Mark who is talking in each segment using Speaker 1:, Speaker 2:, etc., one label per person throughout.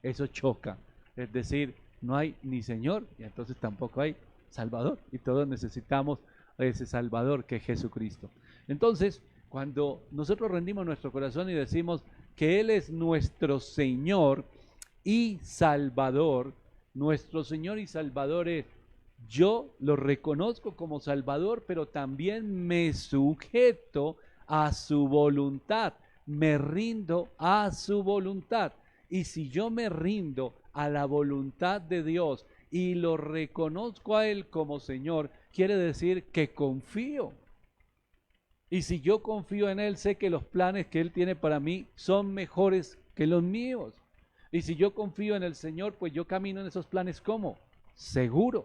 Speaker 1: Eso choca. Es decir, no hay ni Señor y entonces tampoco hay Salvador. Y todos necesitamos ese Salvador que es Jesucristo. Entonces, cuando nosotros rendimos nuestro corazón y decimos que Él es nuestro Señor y Salvador, nuestro Señor y Salvador es, yo lo reconozco como Salvador, pero también me sujeto a su voluntad, me rindo a su voluntad. Y si yo me rindo a la voluntad de Dios y lo reconozco a Él como Señor, quiere decir que confío. Y si yo confío en Él, sé que los planes que Él tiene para mí son mejores que los míos. Y si yo confío en el Señor, pues yo camino en esos planes como seguro.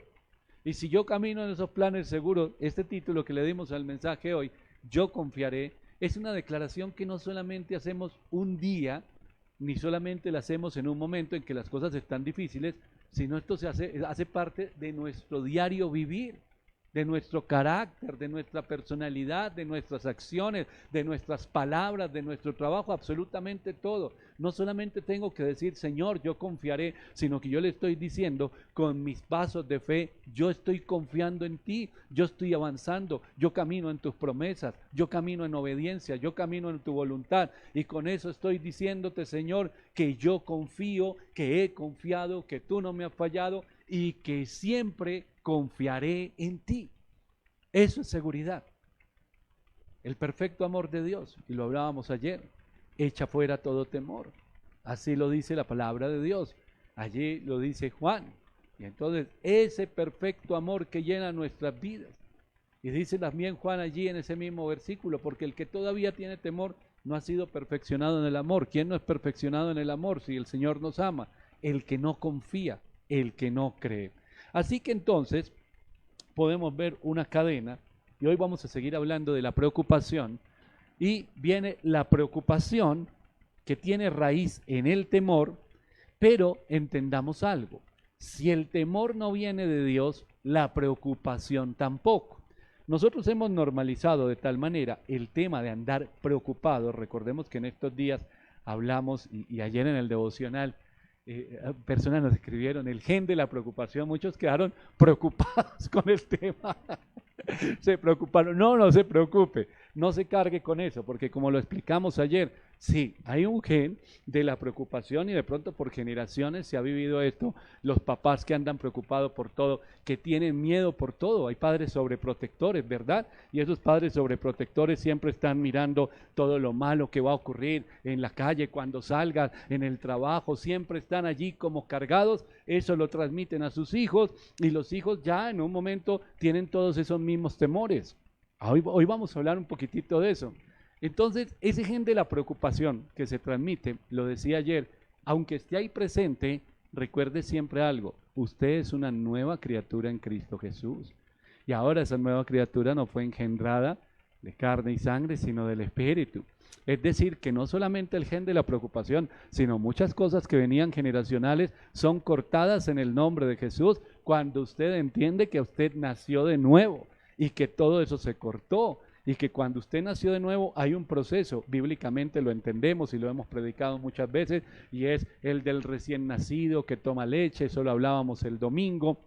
Speaker 1: Y si yo camino en esos planes seguros, este título que le dimos al mensaje hoy, yo confiaré, es una declaración que no solamente hacemos un día, ni solamente la hacemos en un momento en que las cosas están difíciles, sino esto hace parte de nuestro diario vivir, de nuestro carácter, de nuestra personalidad, de nuestras acciones, de nuestras palabras, de nuestro trabajo, absolutamente todo. No solamente tengo que decir, Señor, yo confiaré, sino que yo le estoy diciendo con mis pasos de fe, yo estoy confiando en ti, yo estoy avanzando, yo camino en tus promesas, yo camino en obediencia, yo camino en tu voluntad. Y con eso estoy diciéndote, Señor, que yo confío, que he confiado, que tú no me has fallado y que siempre confiaré en ti. Eso es seguridad. El perfecto amor de Dios, y lo hablábamos ayer, echa fuera todo temor. Así lo dice la palabra de Dios. Allí lo dice Juan. Y entonces ese perfecto amor que llena nuestras vidas. Y dice también Juan allí en ese mismo versículo, porque el que todavía tiene temor no ha sido perfeccionado en el amor. ¿Quién no es perfeccionado en el amor si el Señor nos ama? El que no confía, el que no cree. Así que entonces podemos ver una cadena y hoy vamos a seguir hablando de la preocupación y viene la preocupación que tiene raíz en el temor, pero entendamos algo, si el temor no viene de Dios, la preocupación tampoco. Nosotros hemos normalizado de tal manera el tema de andar preocupados. Recordemos que en estos días hablamos y ayer en el devocional personas nos escribieron el gen de la preocupación, muchos quedaron preocupados con el tema, se preocuparon, no se preocupe, no se cargue con eso, porque como lo explicamos ayer, sí, hay un gen de la preocupación y de pronto por generaciones se ha vivido esto, los papás que andan preocupados por todo, que tienen miedo por todo, hay padres sobreprotectores, ¿verdad? Y esos padres sobreprotectores siempre están mirando todo lo malo que va a ocurrir en la calle, cuando salgan, en el trabajo, siempre están allí como cargados, eso lo transmiten a sus hijos y los hijos ya en un momento tienen todos esos mismos temores. Hoy vamos a hablar un poquitito de eso. Entonces, ese gen de la preocupación que se transmite, lo decía ayer, aunque esté ahí presente, recuerde siempre algo, usted es una nueva criatura en Cristo Jesús. Y ahora esa nueva criatura no fue engendrada de carne y sangre, sino del Espíritu. Es decir, que no solamente el gen de la preocupación, sino muchas cosas que venían generacionales son cortadas en el nombre de Jesús cuando usted entiende que usted nació de nuevo y que todo eso se cortó y que cuando usted nació de nuevo hay un proceso, bíblicamente lo entendemos y lo hemos predicado muchas veces, y es el del recién nacido que toma leche, eso lo hablábamos el domingo,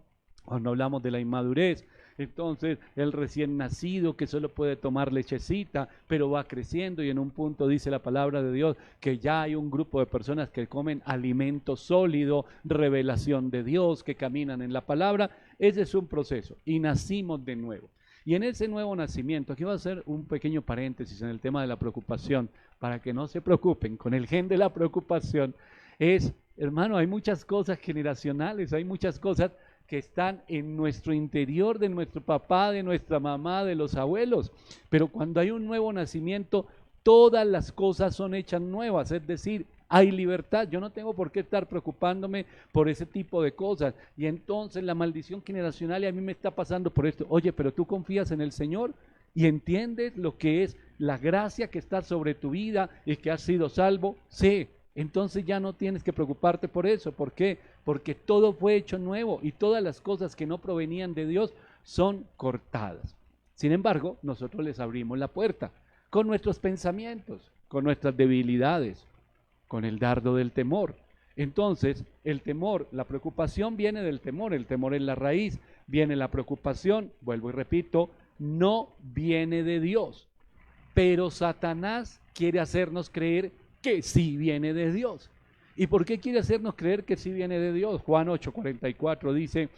Speaker 1: cuando hablamos de la inmadurez. Entonces, el recién nacido que solo puede tomar lechecita, pero va creciendo y en un punto dice la palabra de Dios que ya hay un grupo de personas que comen alimento sólido, revelación de Dios, que caminan en la palabra. Ese es un proceso y nacimos de nuevo. Y en ese nuevo nacimiento, aquí va a hacer un pequeño paréntesis en el tema de la preocupación, para que no se preocupen con el gen de la preocupación, es, hermano, hay muchas cosas generacionales, hay muchas cosas que están en nuestro interior, de nuestro papá, de nuestra mamá, de los abuelos. Pero cuando hay un nuevo nacimiento, todas las cosas son hechas nuevas, es decir, hay libertad. Yo no tengo por qué estar preocupándome por ese tipo de cosas. Y entonces la maldición generacional y a mí me está pasando por esto. Oye, pero tú confías en el Señor y entiendes lo que es la gracia que está sobre tu vida y que has sido salvo. Sí, entonces ya no tienes que preocuparte por eso. ¿Por qué? Porque todo fue hecho nuevo y todas las cosas que no provenían de Dios son cortadas. Sin embargo, nosotros les abrimos la puerta con nuestros pensamientos, con nuestras debilidades, con el dardo del temor. Entonces, el temor, la preocupación viene del temor, el temor es la raíz, viene la preocupación, vuelvo y repito, no viene de Dios. Pero Satanás quiere hacernos creer que sí viene de Dios. ¿Y por qué quiere hacernos creer que sí viene de Dios? Juan 8:44 dice: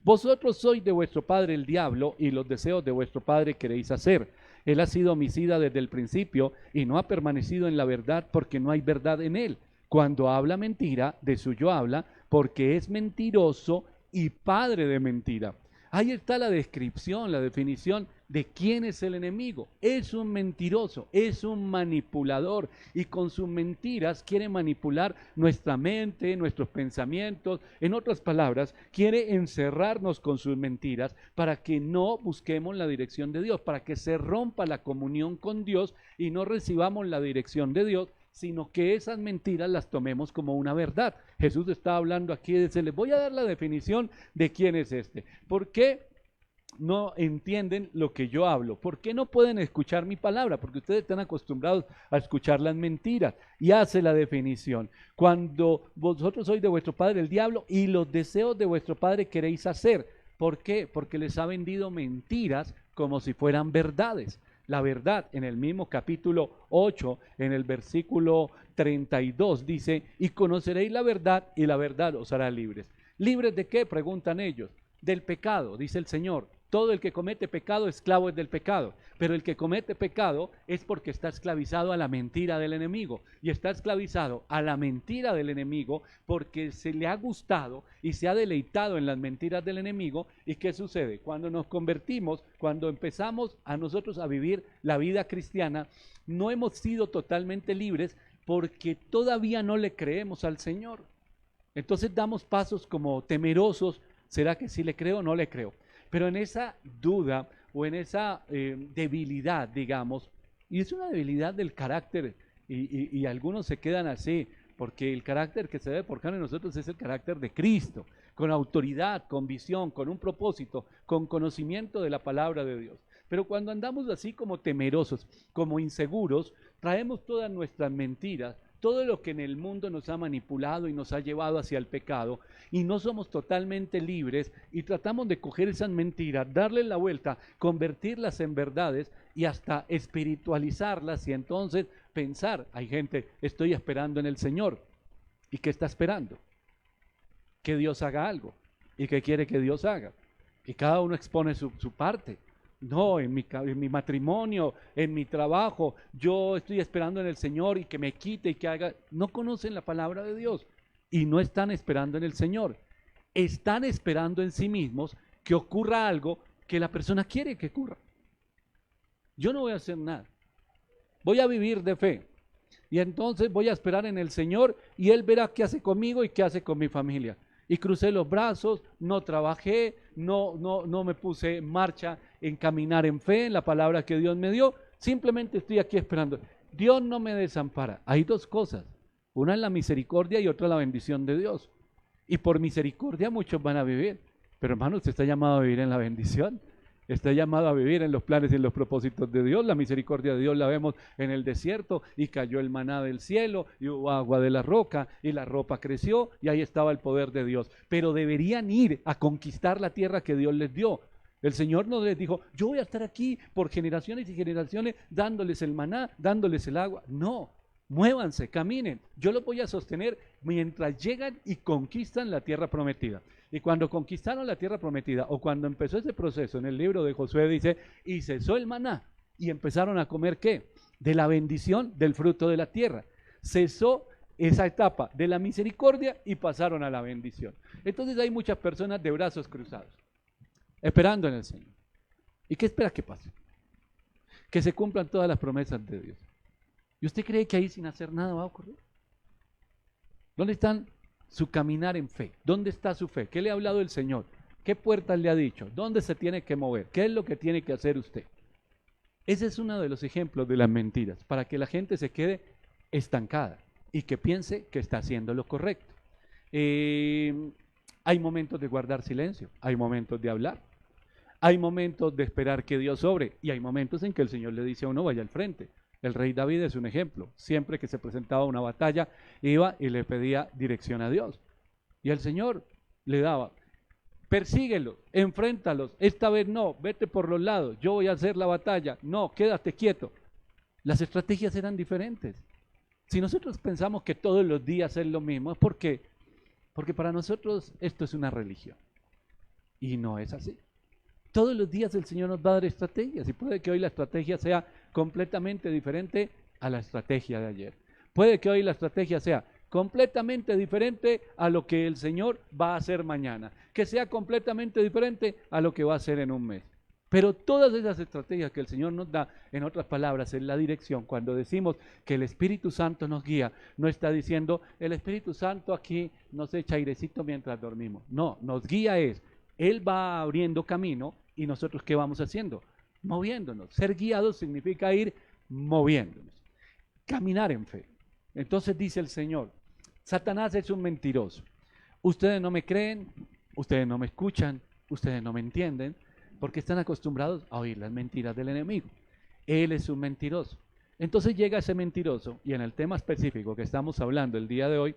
Speaker 1: vosotros sois de vuestro padre el diablo, y los deseos de vuestro padre queréis hacer. Él ha sido homicida desde el principio y no ha permanecido en la verdad, porque no hay verdad en él. Cuando habla mentira, de suyo habla, porque es mentiroso y padre de mentira. Ahí está la descripción, la definición de quién es el enemigo. Es un mentiroso, es un manipulador, y con sus mentiras quiere manipular nuestra mente, nuestros pensamientos. En otras palabras, quiere encerrarnos con sus mentiras para que no busquemos la dirección de Dios, para que se rompa la comunión con Dios y no recibamos la dirección de Dios, sino que esas mentiras las tomemos como una verdad. Jesús está hablando aquí, dice: les voy a dar la definición de quién es este. ¿Por qué no entienden lo que yo hablo? ¿Por qué no pueden escuchar mi palabra? Porque ustedes están acostumbrados a escuchar las mentiras. Y hace la definición: cuando vosotros sois de vuestro padre el diablo, y los deseos de vuestro padre queréis hacer. ¿Por qué? Porque les ha vendido mentiras como si fueran verdades. La verdad, en el mismo capítulo 8, en el versículo 32, dice: y conoceréis la verdad, y la verdad os hará libres. ¿Libres de qué?, preguntan ellos. Del pecado, dice el Señor. Todo el que comete pecado, esclavo es del pecado. Pero el que comete pecado es porque está esclavizado a la mentira del enemigo. Y está esclavizado a la mentira del enemigo porque se le ha gustado y se ha deleitado en las mentiras del enemigo. ¿Y qué sucede? Cuando nos convertimos, cuando empezamos a nosotros a vivir la vida cristiana, no hemos sido totalmente libres porque todavía no le creemos al Señor. Entonces damos pasos como temerosos. ¿Será que sí le creo o no le creo? Pero en esa duda o en esa debilidad, digamos, y es una debilidad del carácter, y algunos se quedan así, porque el carácter que se debe forjar en nosotros es el carácter de Cristo, con autoridad, con visión, con un propósito, con conocimiento de la palabra de Dios. Pero cuando andamos así como temerosos, como inseguros, traemos todas nuestras mentiras, todo lo que en el mundo nos ha manipulado y nos ha llevado hacia el pecado, y no somos totalmente libres, y tratamos de coger esas mentiras, darle la vuelta, convertirlas en verdades y hasta espiritualizarlas, y entonces pensar: hay gente, estoy esperando en el Señor. ¿Y qué está esperando? Que Dios haga algo. ¿Y qué quiere que Dios haga? Y cada uno expone su parte. No, en mi matrimonio, en mi trabajo, yo estoy esperando en el Señor y que me quite y que haga. No conocen la palabra de Dios y no están esperando en el Señor. Están esperando en sí mismos que ocurra algo que la persona quiere que ocurra. Yo no voy a hacer nada. Voy a vivir de fe. Y entonces voy a esperar en el Señor y Él verá qué hace conmigo y qué hace con mi familia. Y crucé los brazos, no trabajé, no me puse en marcha en caminar en fe, en la palabra que Dios me dio. Simplemente estoy aquí esperando. Dios no me desampara. Hay dos cosas. Una es la misericordia y otra la bendición de Dios. Y por misericordia muchos van a vivir. Pero hermano, usted está llamado a vivir en la bendición. Está llamado a vivir en los planes y en los propósitos de Dios. La misericordia de Dios la vemos en el desierto, y cayó el maná del cielo, y hubo agua de la roca, y la ropa creció, y ahí estaba el poder de Dios. Pero deberían ir a conquistar la tierra que Dios les dio. El Señor no les dijo: yo voy a estar aquí por generaciones y generaciones dándoles el maná, dándoles el agua. No, muévanse, caminen. Yo los voy a sostener mientras llegan y conquistan la tierra prometida. Y cuando conquistaron la tierra prometida, o cuando empezó ese proceso, en el libro de Josué dice: y cesó el maná, y empezaron a comer ¿qué? De la bendición del fruto de la tierra. Cesó esa etapa de la misericordia y pasaron a la bendición. Entonces hay muchas personas de brazos cruzados, esperando en el Señor. ¿Y qué espera que pase? Que se cumplan todas las promesas de Dios. ¿Y usted cree que ahí sin hacer nada va a ocurrir? ¿Dónde están su caminar en fe? ¿Dónde está su fe? ¿Qué le ha hablado el Señor? ¿Qué puertas le ha dicho? ¿Dónde se tiene que mover? ¿Qué es lo que tiene que hacer usted? Ese es uno de los ejemplos de las mentiras, para que la gente se quede estancada y que piense que está haciendo lo correcto. Hay momentos de guardar silencio, hay momentos de hablar, hay momentos de esperar que Dios obre, y hay momentos en que el Señor le dice a uno: vaya al frente. El rey David es un ejemplo. Siempre que se presentaba una batalla, iba y le pedía dirección a Dios. Y el Señor le daba. Persíguelos, enfréntalos. Esta vez no, vete por los lados. Yo voy a hacer la batalla. No, quédate quieto. Las estrategias eran diferentes. Si nosotros pensamos que todos los días es lo mismo, es porque para nosotros esto es una religión. Y no es así. Todos los días el Señor nos va a dar estrategias y puede que hoy la estrategia sea completamente diferente a la estrategia de ayer. Puede que hoy la estrategia sea completamente diferente a lo que el Señor va a hacer mañana, que sea completamente diferente a lo que va a hacer en un mes. Pero todas esas estrategias que el Señor nos da, en otras palabras, es la dirección. Cuando decimos que el Espíritu Santo nos guía, no está diciendo el Espíritu Santo aquí nos echa airecito mientras dormimos. No, nos guía es, Él va abriendo camino y nosotros ¿qué vamos haciendo? Moviéndonos. Ser guiados significa ir moviéndonos. Caminar en fe. Entonces dice el Señor, Satanás es un mentiroso. Ustedes no me creen, ustedes no me escuchan, ustedes no me entienden, porque están acostumbrados a oír las mentiras del enemigo. Él es un mentiroso. Entonces llega ese mentiroso y en el tema específico que estamos hablando el día de hoy,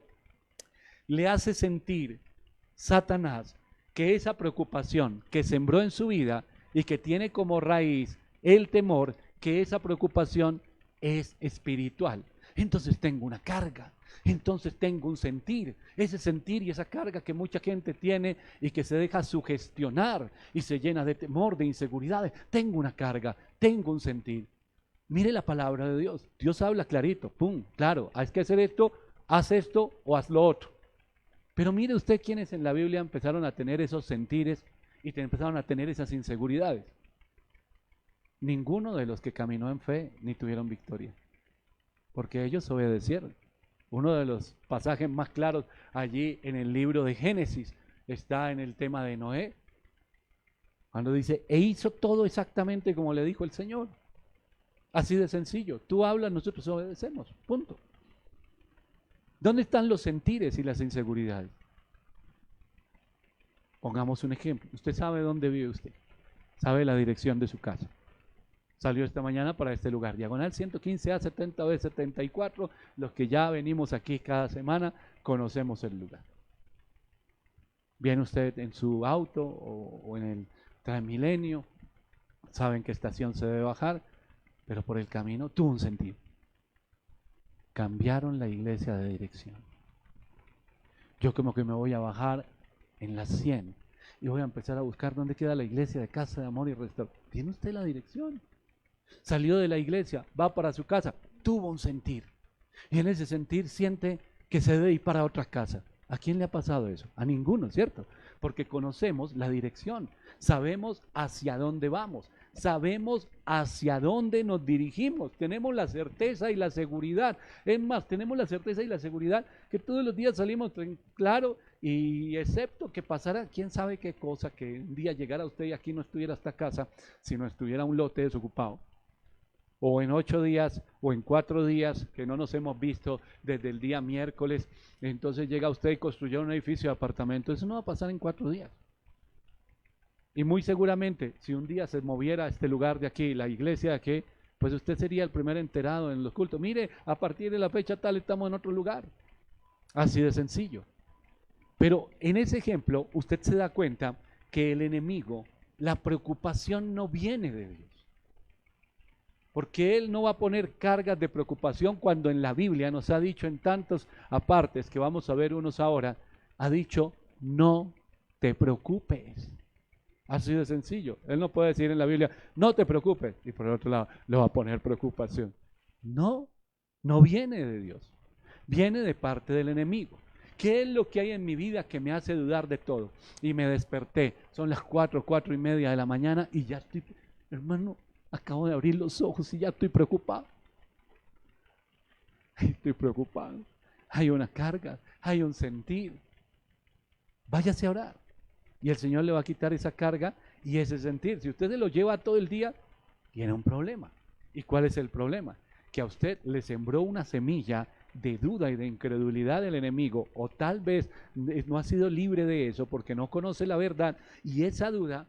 Speaker 1: le hace sentir Satanás que esa preocupación que sembró en su vida y que tiene como raíz el temor, que esa preocupación es espiritual. Entonces tengo una carga, entonces tengo un sentir, ese sentir y esa carga que mucha gente tiene y que se deja sugestionar y se llena de temor, de inseguridades. Tengo una carga, tengo un sentir. Mire la palabra de Dios, Dios habla clarito, pum, claro, hay que hacer esto, haz esto o haz lo otro. Pero mire usted quiénes en la Biblia empezaron a tener esos sentires y empezaron a tener esas inseguridades. Ninguno de los que caminó en fe ni tuvieron victoria, porque ellos obedecieron. Uno de los pasajes más claros allí en el libro de Génesis está en el tema de Noé, cuando dice, e hizo todo exactamente como le dijo el Señor. Así de sencillo, tú hablas, nosotros obedecemos, punto. ¿Dónde están los sentires y las inseguridades? Pongamos un ejemplo. Usted sabe dónde vive usted, sabe la dirección de su casa. Salió esta mañana para este lugar, diagonal 115A 70B 74. Los que ya venimos aquí cada semana conocemos el lugar. Viene usted en su auto o en el Transmilenio, saben qué estación se debe bajar, pero por el camino tuvo un sentido. Cambiaron la iglesia de dirección. Yo como que me voy a bajar en la 100 y voy a empezar a buscar dónde queda la iglesia de Casa de Amor y Restauración. ¿Tiene usted la dirección? Salió de la iglesia, va para su casa, tuvo un sentir. Y en ese sentir siente que se debe ir para otra casa. ¿A quién le ha pasado eso? A ninguno, ¿cierto? Porque conocemos la dirección, sabemos hacia dónde vamos, sabemos hacia dónde nos dirigimos, tenemos la certeza y la seguridad. Es más, tenemos la certeza y la seguridad que todos los días salimos claro, y excepto que pasara quién sabe qué cosa, que un día llegara usted y aquí no estuviera esta casa, sino estuviera un lote desocupado. O en 8 días o en 4 días que no nos hemos visto desde el día miércoles, entonces llega usted y construyó un edificio de apartamentos. Eso no va a pasar en 4 días. Y muy seguramente, si un día se moviera este lugar de aquí, la iglesia de aquí, pues usted sería el primer enterado en los cultos. Mire, a partir de la fecha tal estamos en otro lugar. Así de sencillo. Pero en ese ejemplo, usted se da cuenta que el enemigo, la preocupación no viene de Dios. Porque Él no va a poner cargas de preocupación cuando en la Biblia nos ha dicho en tantos apartes que vamos a ver unos ahora, ha dicho, no te preocupes. Así de sencillo. Él no puede decir en la Biblia, no te preocupes, y por el otro lado le va a poner preocupación. No, no viene de Dios. Viene de parte del enemigo. ¿Qué es lo que hay en mi vida que me hace dudar de todo? Y me desperté, son las 4:30 de la mañana y ya estoy, hermano, acabo de abrir los ojos y ya estoy preocupado. Estoy preocupado. Hay una carga, hay un sentir. Váyase a orar. Y el Señor le va a quitar esa carga y ese sentir. Si usted se lo lleva todo el día, tiene un problema. ¿Y cuál es el problema? Que a usted le sembró una semilla de duda y de incredulidad del enemigo, o tal vez no ha sido libre de eso porque no conoce la verdad, y esa duda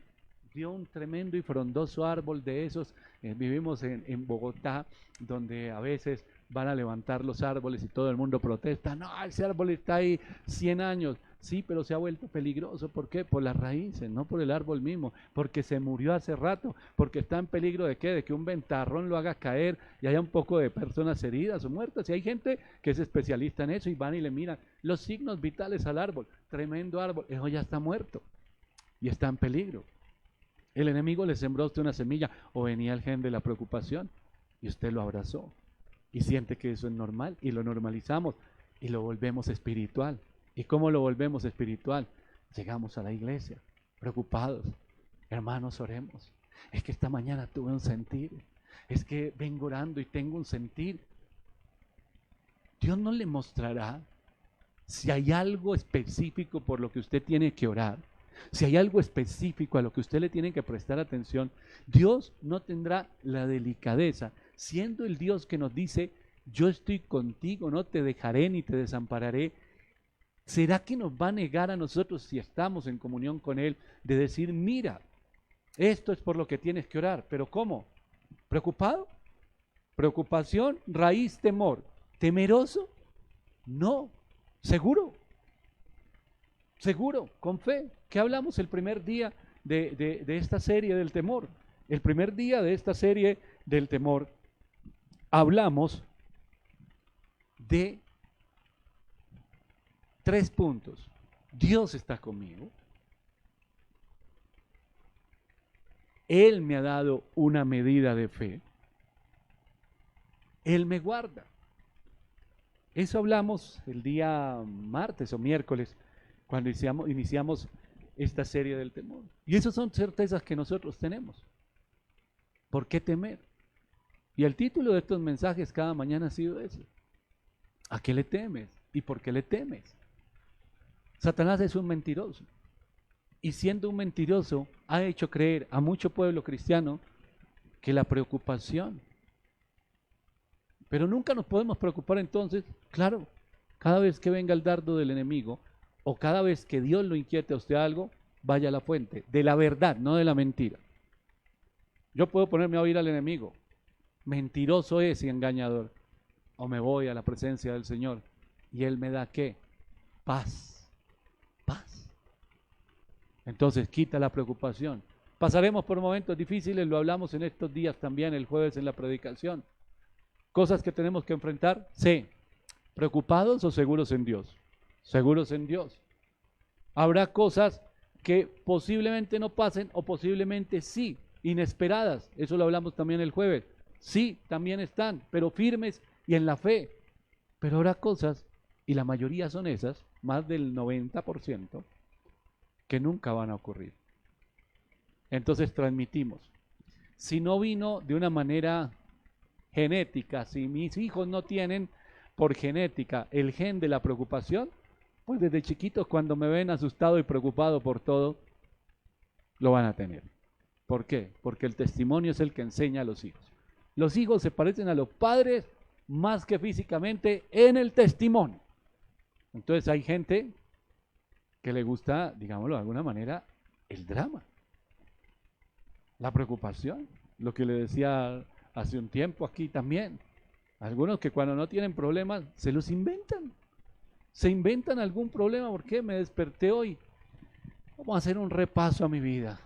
Speaker 1: dio un tremendo y frondoso árbol de esos. Vivimos en Bogotá, donde a veces van a levantar los árboles y todo el mundo protesta. No, ese árbol está ahí 100 años. Sí, pero se ha vuelto peligroso. ¿Por qué? Por las raíces, no por el árbol mismo. Porque se murió hace rato. Porque está en peligro de qué? De que un ventarrón lo haga caer y haya un poco de personas heridas o muertas. Y hay gente que es especialista en eso y van y le miran los signos vitales al árbol. Tremendo árbol. Eso ya está muerto y está en peligro. El enemigo le sembró a usted una semilla o venía el gen de la preocupación y usted lo abrazó y siente que eso es normal y lo normalizamos y lo volvemos espiritual. ¿Y cómo lo volvemos espiritual? Llegamos a la iglesia preocupados. Hermanos, oremos. Es que esta mañana tuve un sentir. Es que vengo orando y tengo un sentir. Dios no le mostrará si hay algo específico por lo que usted tiene que orar. Si hay algo específico a lo que usted le tiene que prestar atención, Dios no tendrá la delicadeza, siendo el Dios que nos dice, yo estoy contigo, no te dejaré ni te desampararé. ¿Será que nos va a negar a nosotros, si estamos en comunión con Él, de decir, mira, esto es por lo que tienes que orar? ¿Pero cómo? ¿Preocupado? ¿Preocupación? Raíz, temor. ¿Temeroso? No. ¿Seguro? Seguro, con fe. ¿Qué hablamos el primer día de esta serie del temor? El primer día de esta serie del temor hablamos de 3 puntos. Dios está conmigo. Él me ha dado una medida de fe. Él me guarda. Eso hablamos el día martes o miércoles, cuando iniciamos esta serie del temor. Y esas son certezas que nosotros tenemos. ¿Por qué temer? Y el título de estos mensajes cada mañana ha sido ese. ¿A qué le temes? ¿Y por qué le temes? Satanás es un mentiroso. Y siendo un mentiroso, ha hecho creer a mucho pueblo cristiano que la preocupación. Pero nunca nos podemos preocupar entonces, claro, cada vez que venga el dardo del enemigo, o cada vez que Dios lo inquiete a usted algo, vaya a la fuente, de la verdad, no de la mentira. Yo puedo ponerme a oír al enemigo, mentiroso es y engañador, o me voy a la presencia del Señor, y Él me da ¿qué? Paz, paz. Entonces quita la preocupación. Pasaremos por momentos difíciles, lo hablamos en estos días también, el jueves en la predicación. Cosas que tenemos que enfrentar, sí. ¿Preocupados o seguros en Dios? Seguros en Dios. Habrá cosas que posiblemente no pasen o posiblemente sí, inesperadas. Eso lo hablamos también el jueves. Sí, también están, pero firmes y en la fe. Pero habrá cosas, y la mayoría son esas, más del 90%, que nunca van a ocurrir. Entonces transmitimos. Si no vino de una manera genética, si mis hijos no tienen por genética el gen de la preocupación, pues desde chiquitos cuando me ven asustado y preocupado por todo, lo van a tener. ¿Por qué? Porque el testimonio es el que enseña a los hijos. Los hijos se parecen a los padres más que físicamente en el testimonio. Entonces hay gente que le gusta, digámoslo de alguna manera, el drama, la preocupación, lo que le decía hace un tiempo aquí también. Algunos que cuando no tienen problemas se los inventan. Se inventan algún problema. ¿Por qué? Me desperté hoy. Vamos a hacer un repaso a mi vida.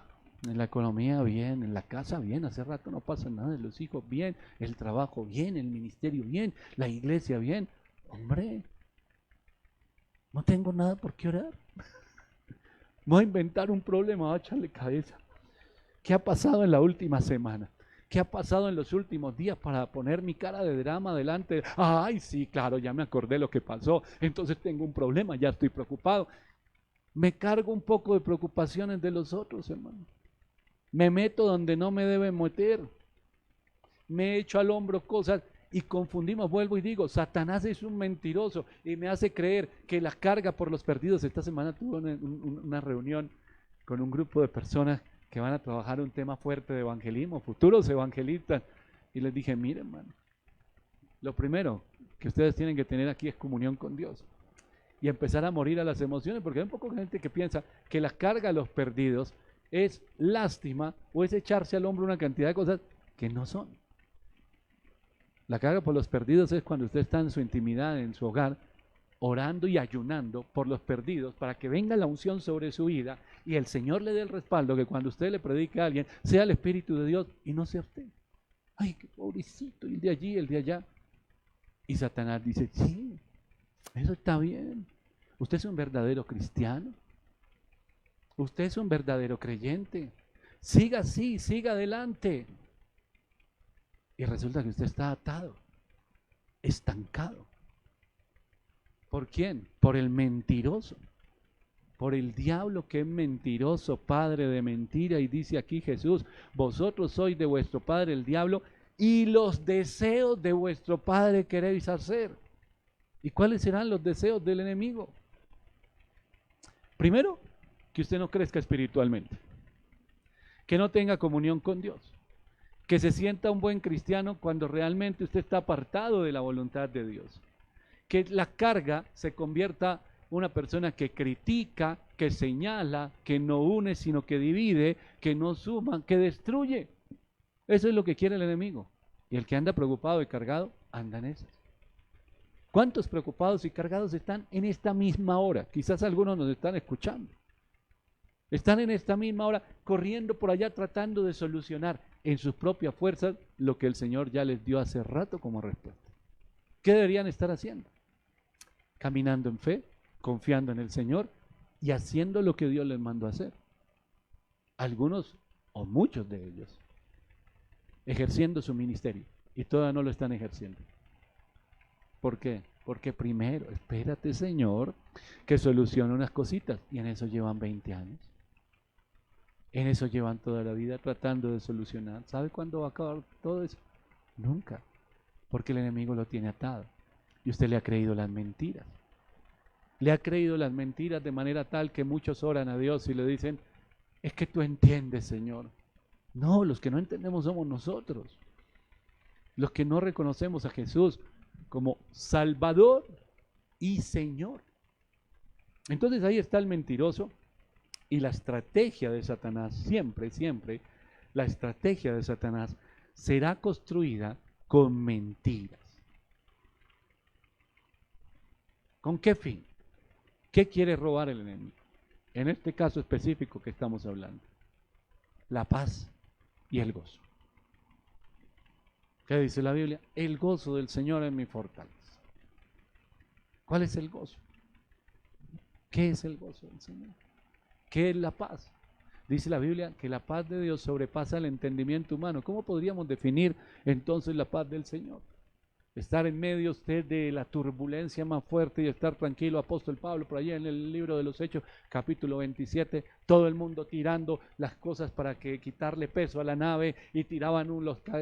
Speaker 1: En la economía bien, en la casa bien, hace rato no pasa nada, los hijos bien, el trabajo bien, el ministerio bien, la iglesia bien. Hombre, no tengo nada por qué orar. Voy a inventar un problema, voy a echarle cabeza. ¿Qué ha pasado en la última semana? ¿Qué ha pasado en los últimos días para poner mi cara de drama delante? Ay, sí, claro, ya me acordé lo que pasó. Entonces tengo un problema, ya estoy preocupado. Me cargo un poco de preocupaciones de los otros, hermano. Me meto donde no me deben meter. Me echo al hombro cosas y confundimos. Vuelvo y digo, Satanás es un mentiroso y me hace creer que la carga por los perdidos. Esta semana tuve una reunión con un grupo de personas que van a trabajar un tema fuerte de evangelismo, futuros evangelistas, y les dije, miren, hermano, lo primero que ustedes tienen que tener aquí es comunión con Dios y empezar a morir a las emociones, porque hay un poco de gente que piensa que la carga a los perdidos es lástima o es echarse al hombro una cantidad de cosas que no son. La carga por los perdidos es cuando usted está en su intimidad, en su hogar, orando y ayunando por los perdidos para que venga la unción sobre su vida y el Señor le dé el respaldo que cuando usted le predique a alguien sea el Espíritu de Dios y no sea usted. Ay, qué pobrecito, el de allí, el de allá. Y Satanás dice, sí, eso está bien. Usted es un verdadero cristiano. Usted es un verdadero creyente. Siga así, siga adelante. Y resulta que usted está atado, estancado. ¿Por quién? Por el mentiroso. Por el diablo que es mentiroso, padre de mentira. Y dice aquí Jesús, vosotros sois de vuestro padre el diablo y los deseos de vuestro padre queréis hacer. ¿Y cuáles serán los deseos del enemigo? Primero, que usted no crezca espiritualmente, que no tenga comunión con Dios, que se sienta un buen cristiano cuando realmente usted está apartado de la voluntad de Dios, que la carga se convierta en una persona que critica, que señala, que no une sino que divide, que no suma, que destruye. Eso es lo que quiere el enemigo. Y el que anda preocupado y cargado, anda en esas. ¿Cuántos preocupados y cargados están en esta misma hora? Quizás algunos nos están escuchando. Están en esta misma hora corriendo por allá tratando de solucionar en sus propias fuerzas lo que el Señor ya les dio hace rato como respuesta. ¿Qué deberían estar haciendo? Caminando en fe, confiando en el Señor y haciendo lo que Dios les mandó a hacer. Algunos o muchos de ellos ejerciendo su ministerio y todavía no lo están ejerciendo. ¿Por qué? Porque primero, espérate Señor, que solucione unas cositas y en eso llevan 20 años. En eso llevan toda la vida tratando de solucionar. ¿Sabe cuándo va a acabar todo eso? Nunca, porque el enemigo lo tiene atado y usted le ha creído las mentiras. Le ha creído las mentiras de manera tal que muchos oran a Dios y le dicen, es que tú entiendes, Señor. No, los que no entendemos somos nosotros. Los que no reconocemos a Jesús como Salvador y Señor. Entonces ahí está el mentiroso y la estrategia de Satanás, siempre, siempre, la estrategia de Satanás será construida con mentiras. ¿Con qué fin? ¿Qué quiere robar el enemigo? En este caso específico que estamos hablando, la paz y el gozo. ¿Qué dice la Biblia? El gozo del Señor es mi fortaleza. ¿Cuál es el gozo? ¿Qué es el gozo del Señor? ¿Qué es la paz? Dice la Biblia que la paz de Dios sobrepasa el entendimiento humano. ¿Cómo podríamos definir entonces la paz del Señor? Estar en medio usted de la turbulencia más fuerte y estar tranquilo. Apóstol Pablo, por allá en el libro de los Hechos, capítulo 27, todo el mundo tirando las cosas para que quitarle peso a la nave y tiraban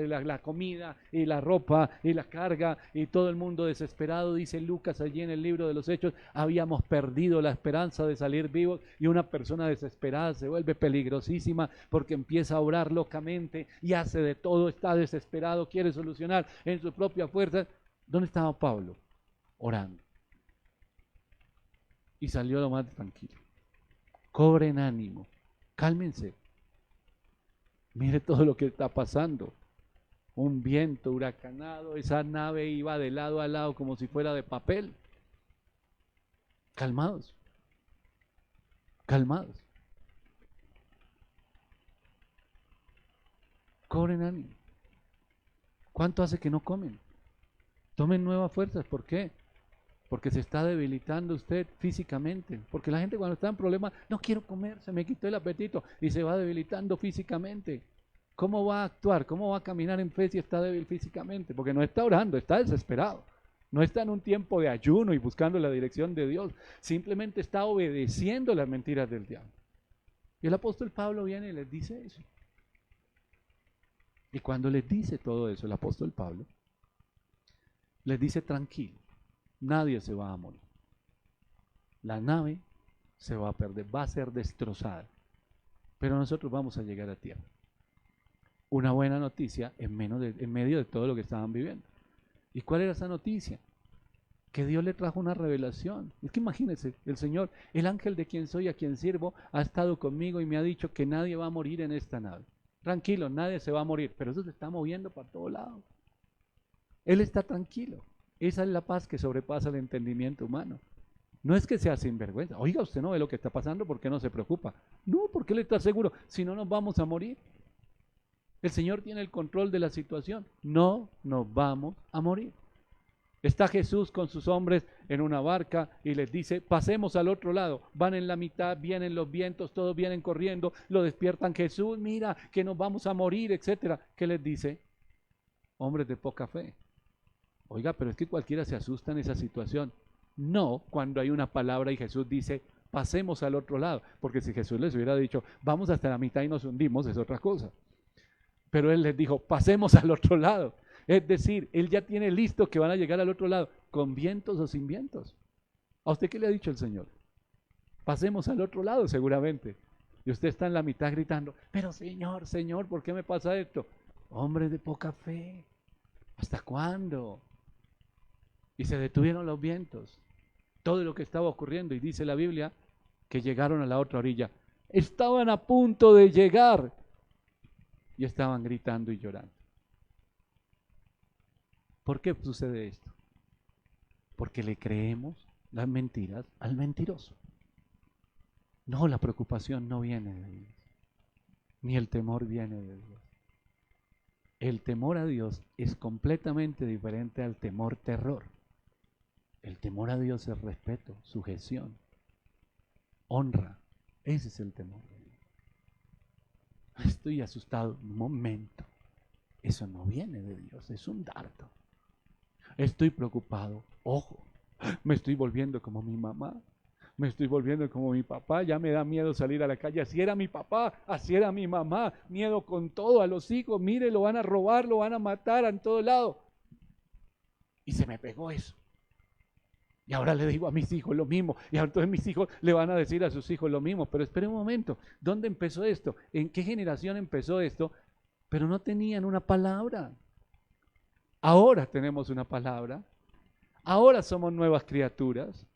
Speaker 1: la comida y la ropa y la carga y todo el mundo desesperado. Dice Lucas allí en el libro de los Hechos, habíamos perdido la esperanza de salir vivos y una persona desesperada se vuelve peligrosísima porque empieza a orar locamente y hace de todo, está desesperado, quiere solucionar en su propia fuerza. ¿Dónde estaba Pablo? Orando. Y salió lo más tranquilo. Cobren ánimo, cálmense. Mire todo lo que está pasando. Un viento huracanado, esa nave iba de lado a lado como si fuera de papel. Calmados. Calmados. Cobren ánimo. ¿Cuánto hace que no comen? Tomen nuevas fuerzas. ¿Por qué? Porque se está debilitando usted físicamente. Porque la gente cuando está en problemas, no quiero comer, se me quitó el apetito y se va debilitando físicamente. ¿Cómo va a actuar? ¿Cómo va a caminar en fe si está débil físicamente? Porque no está orando, está desesperado. No está en un tiempo de ayuno y buscando la dirección de Dios. Simplemente está obedeciendo las mentiras del diablo. Y el apóstol Pablo viene y les dice eso. Y cuando les dice todo eso, el apóstol Pablo les dice tranquilo, nadie se va a morir. La nave se va a perder, va a ser destrozada, pero nosotros vamos a llegar a tierra. Una buena noticia en medio de todo lo que estaban viviendo. ¿Y cuál era esa noticia? que Dios le trajo una revelación. Es que imagínense, el Señor, el ángel de quien soy, a quien sirvo, ha estado conmigo y me ha dicho que nadie va a morir en esta nave. Tranquilo, nadie se va a morir, pero eso se está moviendo para todos lados. Él está tranquilo. Esa es la paz que sobrepasa el entendimiento humano. No es que sea sinvergüenza. Oiga, usted no ve lo que está pasando, ¿por qué no se preocupa? No, porque él está seguro, si no nos vamos a morir. El Señor tiene el control de la situación. No nos vamos a morir. Está Jesús con sus hombres en una barca y les dice, pasemos al otro lado. Van en la mitad, vienen los vientos, todos vienen corriendo, lo despiertan. Jesús, mira que nos vamos a morir, etcétera. ¿Qué les dice? Hombres de poca fe. Oiga, pero es que cualquiera se asusta en esa situación. No cuando hay una palabra y Jesús dice, pasemos al otro lado. Porque si Jesús les hubiera dicho, vamos hasta la mitad y nos hundimos, es otra cosa. Pero Él les dijo, pasemos al otro lado. Es decir, Él ya tiene listo que van a llegar al otro lado, con vientos o sin vientos. ¿A usted qué le ha dicho el Señor? Pasemos al otro lado seguramente. Y usted está en la mitad gritando, pero Señor, Señor, ¿por qué me pasa esto? Hombre de poca fe, ¿hasta cuándo? Y se detuvieron los vientos, todo lo que estaba ocurriendo, y dice la Biblia que llegaron a la otra orilla. Estaban a punto de llegar y estaban gritando y llorando. ¿Por qué sucede esto? Porque le creemos las mentiras al mentiroso. No, la preocupación no viene de Dios, ni el temor viene de Dios. El temor a Dios es completamente diferente al temor-terror. El temor a Dios es respeto, sujeción, honra. Ese es el temor de Dios. Estoy asustado. Un momento. Eso no viene de Dios, es un dardo. Estoy preocupado. Ojo, me estoy volviendo como mi mamá. Me estoy volviendo como mi papá. Ya me da miedo salir a la calle. Así era mi papá, así era mi mamá. Miedo con todo a los hijos. Mire, lo van a robar, lo van a matar en todo lado. Y se me pegó eso. Y ahora le digo a mis hijos lo mismo. Y entonces mis hijos le van a decir a sus hijos lo mismo. Pero espere un momento. ¿Dónde empezó esto? ¿En qué generación empezó esto? Pero no tenían una palabra. Ahora tenemos una palabra. Ahora somos nuevas criaturas.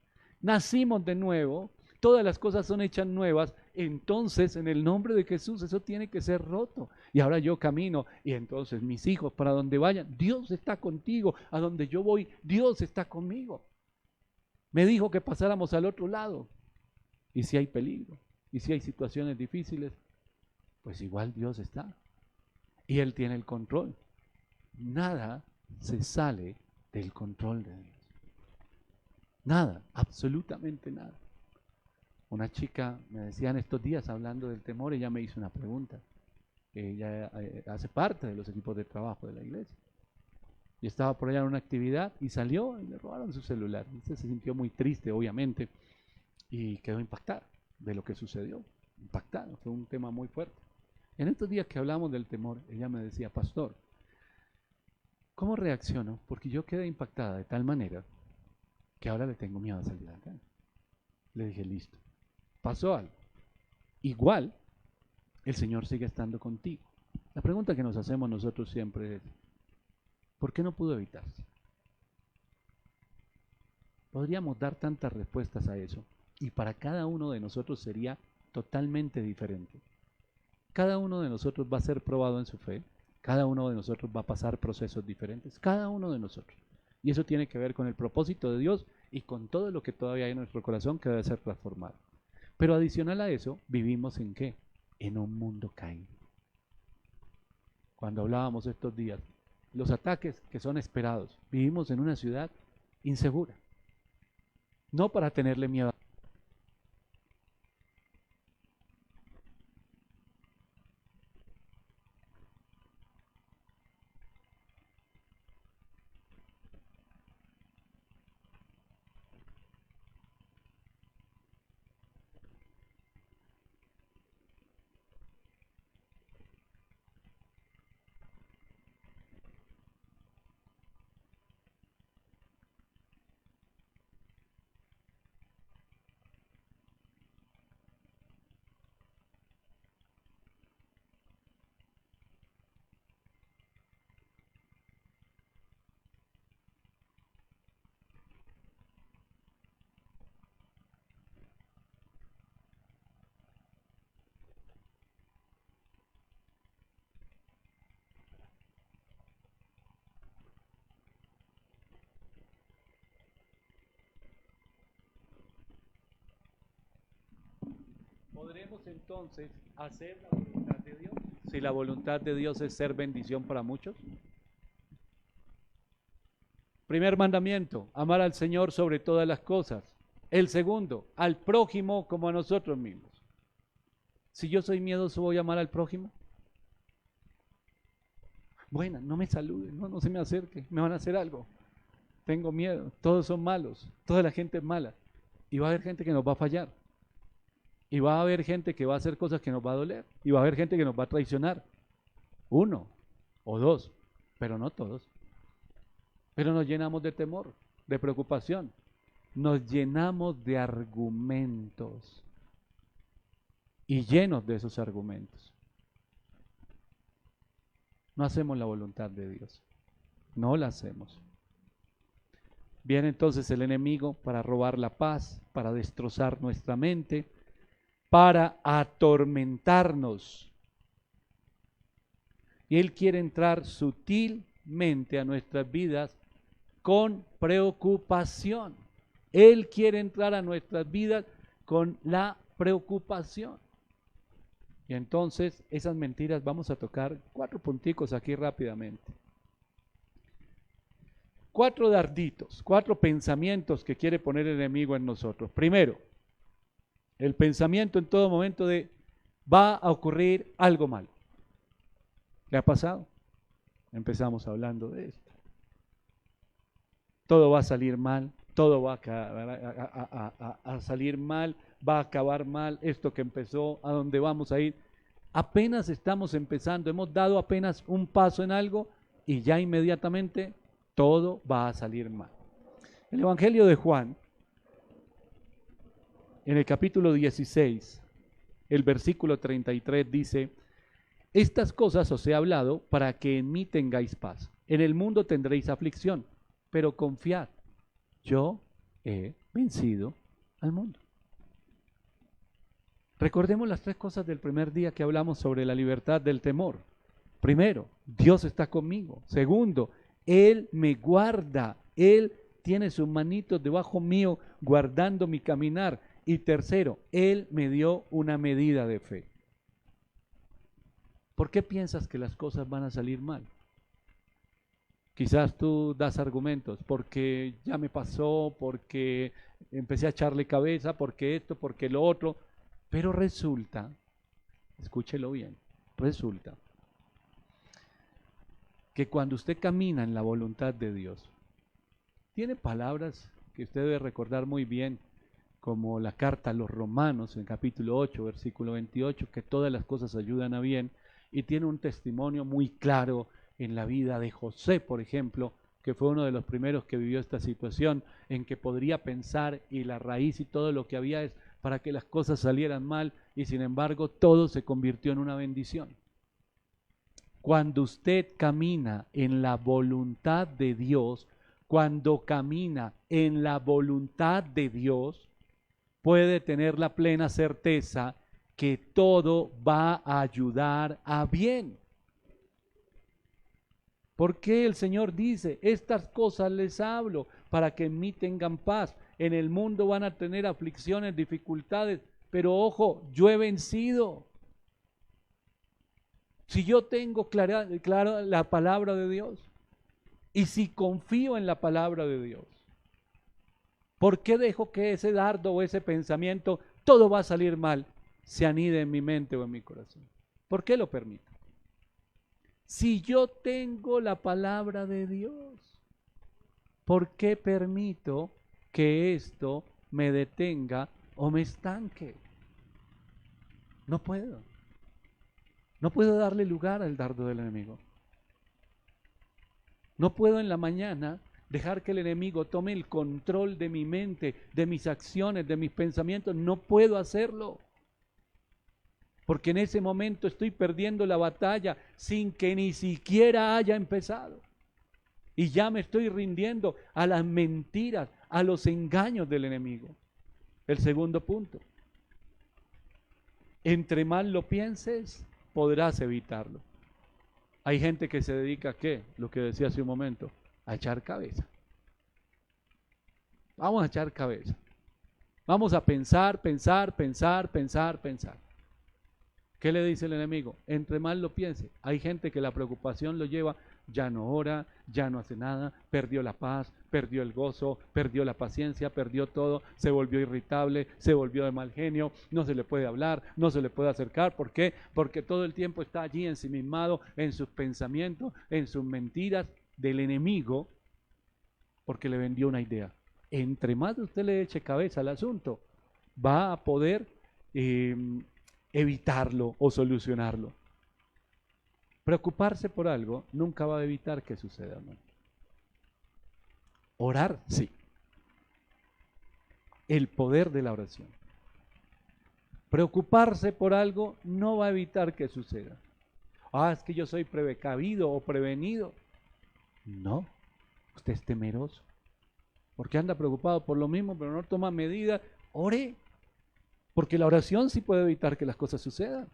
Speaker 1: Nacimos de nuevo. Todas las cosas son hechas nuevas. Entonces, en el nombre de Jesús, eso tiene que ser roto. Y ahora yo camino. Y entonces mis hijos, para donde vayan, Dios está contigo. A donde yo voy, Dios está conmigo. Me dijo que pasáramos al otro lado. Y si hay peligro, y si hay situaciones difíciles, pues igual Dios está. Y Él tiene el control. Nada se sale del control de Dios. Nada, absolutamente nada. Una chica me decía en estos días, hablando del temor, ella me hizo una pregunta. Ella hace parte de los equipos de trabajo de la iglesia. Y estaba por allá en una actividad y salió y le robaron su celular. Entonces se sintió muy triste, obviamente, y quedó impactada de lo que sucedió. Impactada, fue un tema muy fuerte. En estos días que hablamos del temor, ella me decía, pastor, ¿cómo reacciono? Porque yo quedé impactada de tal manera que ahora le tengo miedo a salir de acá. Le dije, listo, pasó algo. Igual, el Señor sigue estando contigo. La pregunta que nos hacemos nosotros siempre es, ¿por qué no pudo evitarse? Podríamos dar tantas respuestas a eso y para cada uno de nosotros sería totalmente diferente. Cada uno de nosotros va a ser probado en su fe, cada uno de nosotros va a pasar procesos diferentes, cada uno de nosotros. Y eso tiene que ver con el propósito de Dios y con todo lo que todavía hay en nuestro corazón que debe ser transformado. Pero adicional a eso, ¿vivimos en qué? En un mundo caído. Cuando hablábamos estos días, los ataques que son esperados, vivimos en una ciudad insegura. No para tenerle miedo. ¿podremos entonces hacer la voluntad de Dios? Si la voluntad de Dios es ser bendición para muchos. Primer mandamiento, amar al Señor sobre todas las cosas. El segundo, al prójimo como a nosotros mismos. Si yo soy miedoso, ¿voy a amar al prójimo? Bueno, no me saluden, no se me acerque, me van a hacer algo. Tengo miedo, todos son malos, toda la gente es mala. Y va a haber gente que nos va a fallar. Y va a haber gente que va a hacer cosas que nos va a doler. Y va a haber gente que nos va a traicionar. Uno o dos, pero no todos. Pero nos llenamos de temor, de preocupación. Nos llenamos de argumentos. Y llenos de esos argumentos. No hacemos la voluntad de Dios. No la hacemos. Viene entonces el enemigo para robar la paz, para destrozar nuestra mente, para atormentarnos. Y él quiere entrar sutilmente a nuestras vidas con preocupación. Él quiere entrar a nuestras vidas con la preocupación. Y entonces esas mentiras vamos a tocar 4 punticos aquí rápidamente. 4 darditos, 4 pensamientos que quiere poner el enemigo en nosotros. Primero, el pensamiento en todo momento de va a ocurrir algo malo. ¿Le ha pasado? Empezamos hablando de esto. Todo va a salir mal, todo va a salir mal, va a acabar mal, esto que empezó, a dónde vamos a ir. Apenas estamos empezando, hemos dado apenas un paso en algo y ya inmediatamente todo va a salir mal. El Evangelio de Juan, en el capítulo 16, el versículo 33 dice: estas cosas os he hablado para que en mí tengáis paz. En el mundo tendréis aflicción, pero confiad, yo he vencido al mundo. Recordemos las 3 cosas del primer día que hablamos sobre la libertad del temor. Primero, Dios está conmigo. Segundo, Él me guarda. Él tiene sus manitos debajo mío guardando mi caminar. Y tercero, Él me dio una medida de fe. ¿Por qué piensas que las cosas van a salir mal? Quizás tú das argumentos, porque ya me pasó, porque empecé a echarle cabeza, porque esto, porque lo otro. Pero resulta, escúchelo bien, resulta que cuando usted camina en la voluntad de Dios, tiene palabras que usted debe recordar muy bien, como la carta a los Romanos en capítulo 8, versículo 28, que todas las cosas ayudan a bien, y tiene un testimonio muy claro en la vida de José, por ejemplo, que fue uno de los primeros que vivió esta situación, en que podría pensar y la raíz y todo lo que había es para que las cosas salieran mal, y sin embargo todo se convirtió en una bendición. Cuando usted camina en la voluntad de Dios, cuando camina en la voluntad de Dios, puede tener la plena certeza que todo va a ayudar a bien. Porque el Señor dice: estas cosas les hablo para que en mí tengan paz. En el mundo van a tener aflicciones, dificultades, pero ojo, yo he vencido. Si yo tengo clara la palabra de Dios y si confío en la palabra de Dios, ¿por qué dejo que ese dardo o ese pensamiento, todo va a salir mal, se anide en mi mente o en mi corazón? ¿Por qué lo permito? Si yo tengo la palabra de Dios, ¿por qué permito que esto me detenga o me estanque? No puedo. No puedo darle lugar al dardo del enemigo. No puedo en la mañana dejar que el enemigo tome el control de mi mente, de mis acciones, de mis pensamientos. No puedo hacerlo. Porque en ese momento estoy perdiendo la batalla sin que ni siquiera haya empezado. Y ya me estoy rindiendo a las mentiras, a los engaños del enemigo. El segundo punto: entre más lo pienses, podrás evitarlo. Hay gente que se dedica a ¿qué? Lo que decía hace un momento, a echar cabeza. Vamos a echar cabeza. Vamos a pensar, pensar, pensar, pensar, pensar. ¿Qué le dice el enemigo? Entre más lo piense. Hay gente que la preocupación lo lleva, ya no ora, ya no hace nada, perdió la paz, perdió el gozo, perdió la paciencia, perdió todo, se volvió irritable, se volvió de mal genio, no se le puede hablar, no se le puede acercar. ¿Por qué? Porque todo el tiempo está allí ensimismado en sus pensamientos, en sus mentiras del enemigo, porque le vendió una idea. Entre más usted le eche cabeza al asunto, va a poder evitarlo o solucionarlo. Preocuparse por algo nunca va a evitar que suceda, ¿no? Orar, sí. El poder de la oración. Preocuparse por algo no va a evitar que suceda. Ah, es que yo soy precavido o prevenido. No, usted es temeroso. Porque anda preocupado por lo mismo, pero no toma medidas. Ore. Porque la oración sí puede evitar que las cosas sucedan.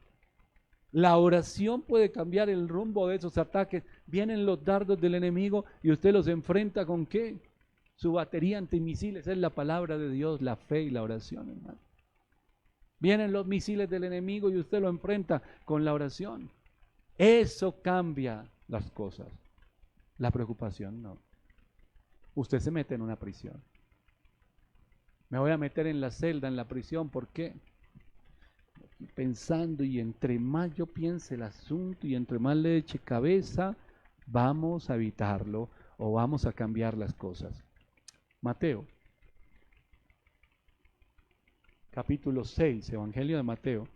Speaker 1: La oración puede cambiar el rumbo de esos ataques. Vienen los dardos del enemigo y usted los enfrenta ¿con qué? Su batería antimisiles es la palabra de Dios, la fe y la oración, hermano. Vienen los misiles del enemigo y usted lo enfrenta con la oración. Eso cambia las cosas. La preocupación no. Usted se mete en una prisión. Me voy a meter en la celda, en la prisión, ¿por qué? Pensando, y entre más yo piense el asunto y entre más le eche cabeza, vamos a evitarlo o vamos a cambiar las cosas. Mateo, capítulo 6, Evangelio de Mateo,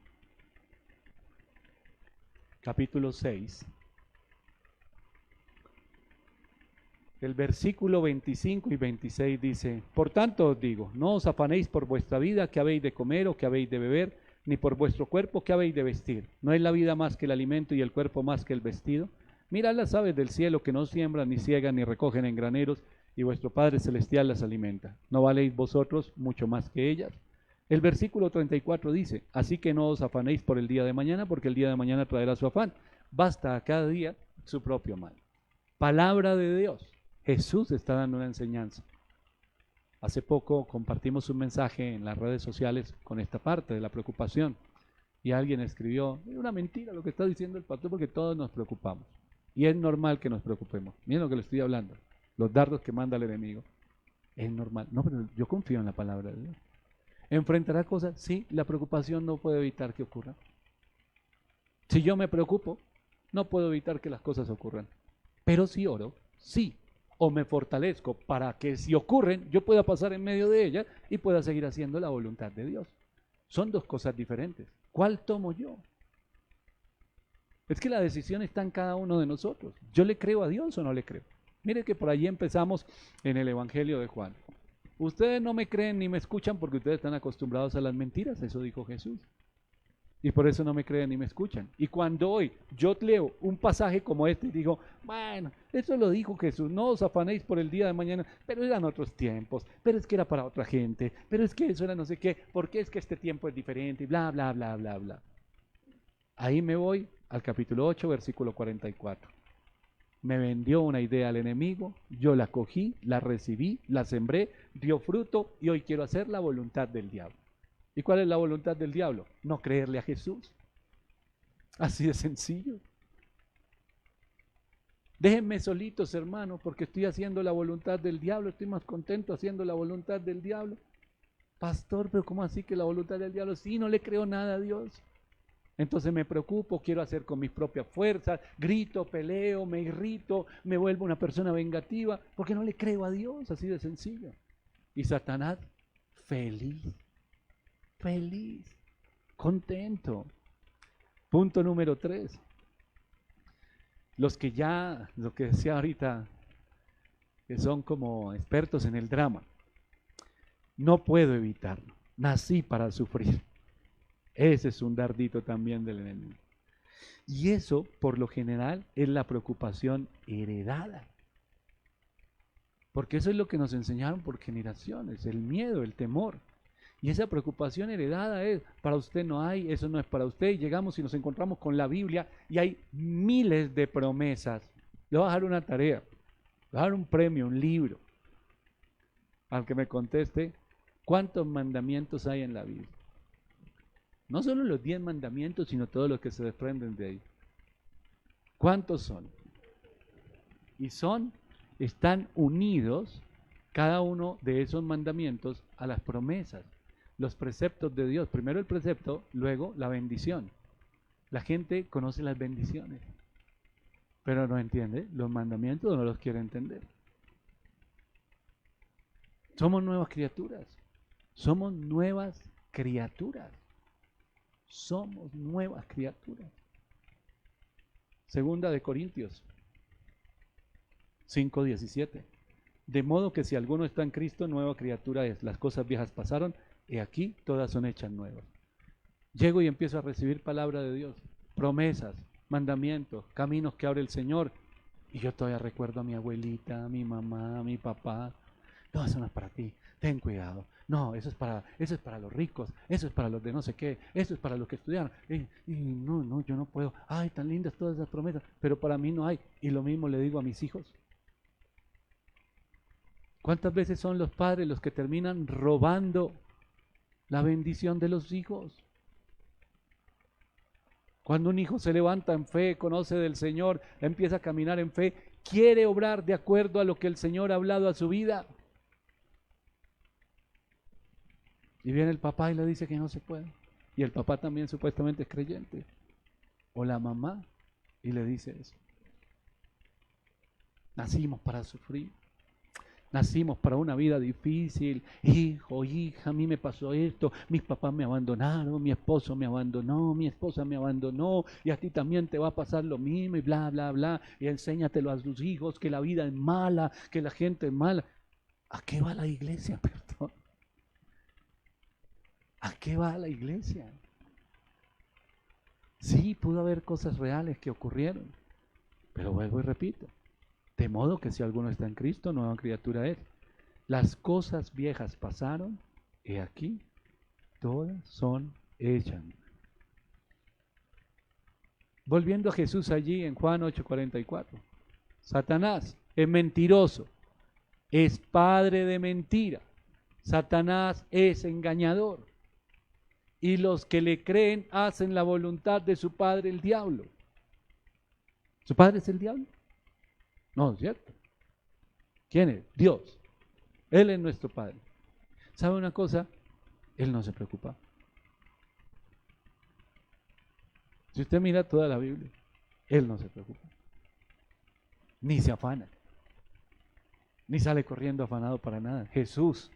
Speaker 1: capítulo 6, el versículo 25 y 26 dice: por tanto os digo, no os afanéis por vuestra vida, que habéis de comer o que habéis de beber, ni por vuestro cuerpo, que habéis de vestir. ¿No es la vida más que el alimento y el cuerpo más que el vestido? Mirad las aves del cielo, que no siembran, ni ciegan, ni recogen en graneros, y vuestro Padre Celestial las alimenta. ¿No valéis vosotros mucho más que ellas? El versículo 34 dice: así que no os afanéis por el día de mañana, porque el día de mañana traerá su afán. Basta a cada día su propio mal. Palabra de Dios. Jesús está dando una enseñanza. Hace poco compartimos un mensaje en las redes sociales con esta parte de la preocupación y alguien escribió: es una mentira lo que está diciendo el pastor, porque todos nos preocupamos y es normal que nos preocupemos. Miren lo que le estoy hablando, los dardos que manda el enemigo. Es normal. No, pero yo confío en la palabra de Dios. ¿Enfrentará cosas? Sí, la preocupación no puede evitar que ocurra. Si yo me preocupo, no puedo evitar que las cosas ocurran. Pero si oro, sí. O me fortalezco para que si ocurren, yo pueda pasar en medio de ellas y pueda seguir haciendo la voluntad de Dios. Son dos cosas diferentes. ¿Cuál tomo yo? Es que la decisión está en cada uno de nosotros. ¿Yo le creo a Dios o no le creo? Mire que por allí empezamos en el Evangelio de Juan. Ustedes no me creen ni me escuchan porque ustedes están acostumbrados a las mentiras, eso dijo Jesús. Y por eso no me creen ni me escuchan. Y cuando hoy yo leo un pasaje como este y digo: bueno, eso lo dijo Jesús, no os afanéis por el día de mañana, pero eran otros tiempos, pero es que era para otra gente, pero es que eso era no sé qué, porque es que este tiempo es diferente y bla, bla, bla, bla, bla. Ahí me voy al capítulo 8, versículo 44. Me vendió una idea al enemigo, yo la cogí, la recibí, la sembré, dio fruto y hoy quiero hacer la voluntad del diablo. ¿Y cuál es la voluntad del diablo? No creerle a Jesús. Así de sencillo. Déjenme solitos, hermanos, porque estoy haciendo la voluntad del diablo, estoy más contento haciendo la voluntad del diablo. Pastor, pero ¿cómo así que la voluntad del diablo? Sí, no le creo nada a Dios. Entonces me preocupo, quiero hacer con mis propias fuerzas, grito, peleo, me irrito, me vuelvo una persona vengativa, porque no le creo a Dios, así de sencillo. Y Satanás, feliz, contento. Punto número 3. Lo que decía ahorita, que son como expertos en el drama, no puedo evitarlo, nací para sufrir. Ese es un dardito también del enemigo. Y eso, por lo general, es la preocupación heredada. Porque eso es lo que nos enseñaron por generaciones, el miedo, el temor. Y esa preocupación heredada es: para usted no hay, eso no es para usted. Y llegamos y nos encontramos con la Biblia y hay miles de promesas. Le voy a dejar una tarea, le voy a dar un premio, un libro, al que me conteste ¿Cuántos mandamientos hay en la Biblia? No solo los 10 mandamientos, sino todos los que se desprenden de ahí. ¿Cuántos son? Y están unidos cada uno de esos mandamientos a las promesas, los preceptos de Dios. Primero el precepto, luego la bendición. La gente conoce las bendiciones, pero no entiende los mandamientos, no los quiere entender. Somos nuevas criaturas. Somos nuevas criaturas. Somos nuevas criaturas. Segunda de Corintios 5:17. De modo que si alguno está en Cristo, nueva criatura es. Las cosas viejas pasaron, y aquí todas son hechas nuevas. Llego y empiezo a recibir palabra de Dios, promesas, mandamientos, caminos que abre el Señor. Y yo todavía recuerdo a mi abuelita, a mi mamá, a mi papá. No, eso no es para ti, ten cuidado. No, eso es para los ricos, eso es para los de no sé qué, eso es para los que estudiaron. No, yo no puedo. Ay, tan lindas todas esas promesas, pero para mí no hay. Y lo mismo le digo a mis hijos. ¿Cuántas veces son los padres los que terminan robando la bendición de los hijos? Cuando un hijo se levanta en fe, conoce del Señor, empieza a caminar en fe, quiere obrar de acuerdo a lo que el Señor ha hablado a su vida. Y viene el papá y le dice que no se puede. Y el papá también supuestamente es creyente. O la mamá y le dice eso. Nacimos para sufrir. Nacimos para una vida difícil. Hijo, hija, a mí me pasó esto. Mis papás me abandonaron, mi esposo me abandonó, mi esposa me abandonó. Y a ti también te va a pasar lo mismo y bla, bla, bla. Y enséñatelo a tus hijos que la vida es mala, que la gente es mala. ¿A qué va la iglesia? Perdón. ¿A qué va la iglesia? Sí, pudo haber cosas reales que ocurrieron. Pero vuelvo y repito. De modo que si alguno está en Cristo, nueva criatura es. Las cosas viejas pasaron, y aquí todas son hechas. Volviendo a Jesús allí en Juan 8:44. Satanás es mentiroso, es padre de mentira. Satanás es engañador. Y los que le creen hacen la voluntad de su padre el diablo. ¿Su padre es el diablo? No, es cierto. ¿Quién es? Dios. Él es nuestro Padre. ¿Sabe una cosa? Él no se preocupa. Si usted mira toda la Biblia, Él no se preocupa. Ni se afana. Ni sale corriendo afanado para nada. Jesús,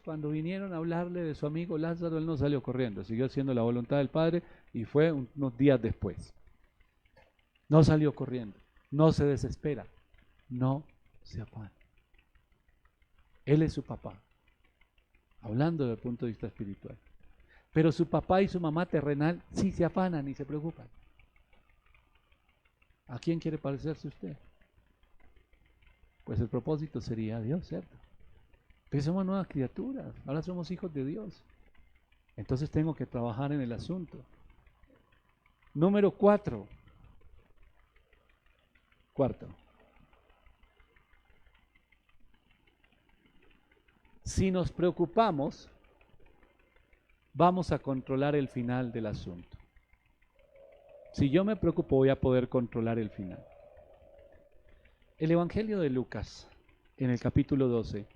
Speaker 1: cuando vinieron a hablarle de su amigo Lázaro, Él no salió corriendo. Siguió haciendo la voluntad del Padre y fue unos días después. No salió corriendo, no se desespera, no se afana. Él es su papá, hablando desde el punto de vista espiritual. Pero su papá y su mamá terrenal sí se afanan y se preocupan. ¿A quién quiere parecerse usted? Pues el propósito sería a Dios, ¿cierto? Pero somos nuevas criaturas, ahora somos hijos de Dios. Entonces tengo que trabajar en el asunto. Número 4. Cuarto. Si nos preocupamos, vamos a controlar el final del asunto. Si yo me preocupo, voy a poder controlar el final. El Evangelio de Lucas, en el capítulo 12,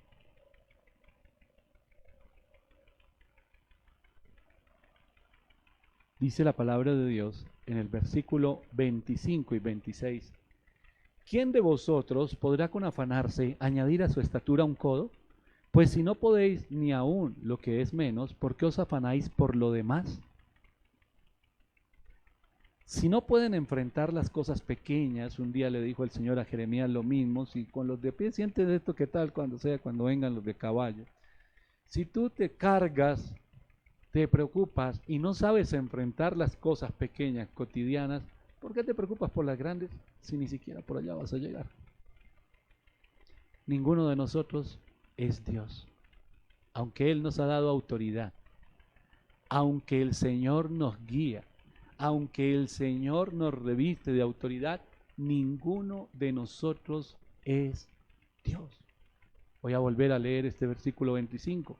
Speaker 1: dice la palabra de Dios en el versículo 25 y 26. ¿Quién de vosotros podrá con afanarse añadir a su estatura un codo? Pues si no podéis ni aún lo que es menos, ¿por qué os afanáis por lo demás? Si no pueden enfrentar las cosas pequeñas, un día le dijo el Señor a Jeremías lo mismo, si con los de pie sientes esto, ¿qué tal cuando vengan los de caballo? Si tú te cargas, te preocupas y no sabes enfrentar las cosas pequeñas, cotidianas, ¿por qué te preocupas por las grandes si ni siquiera por allá vas a llegar? Ninguno de nosotros es Dios, aunque Él nos ha dado autoridad, aunque el Señor nos guía, aunque el Señor nos reviste de autoridad, ninguno de nosotros es Dios. Voy a volver a leer este versículo 25.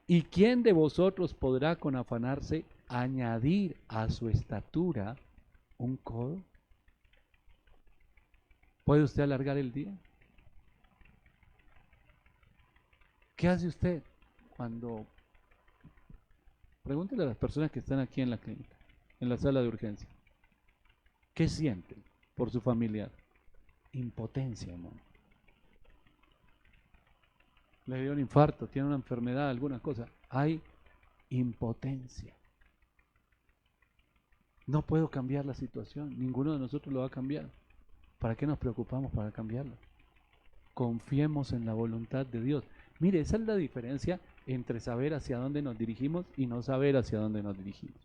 Speaker 1: ¿Y quién de vosotros podrá con afanarse añadir a su estatura un codo? ¿Puede usted alargar el día? ¿Qué hace usted cuando... Pregúntele a las personas que están aquí en la clínica, en la sala de urgencia. ¿Qué sienten por su familiar? Impotencia, hermano. Le dio un infarto, tiene una enfermedad, alguna cosa. Hay impotencia. No puedo cambiar la situación, ninguno de nosotros lo va a cambiar. ¿Para qué nos preocupamos para cambiarlo? Confiemos en la voluntad de Dios. Mire, esa es la diferencia entre saber hacia dónde nos dirigimos y no saber hacia dónde nos dirigimos.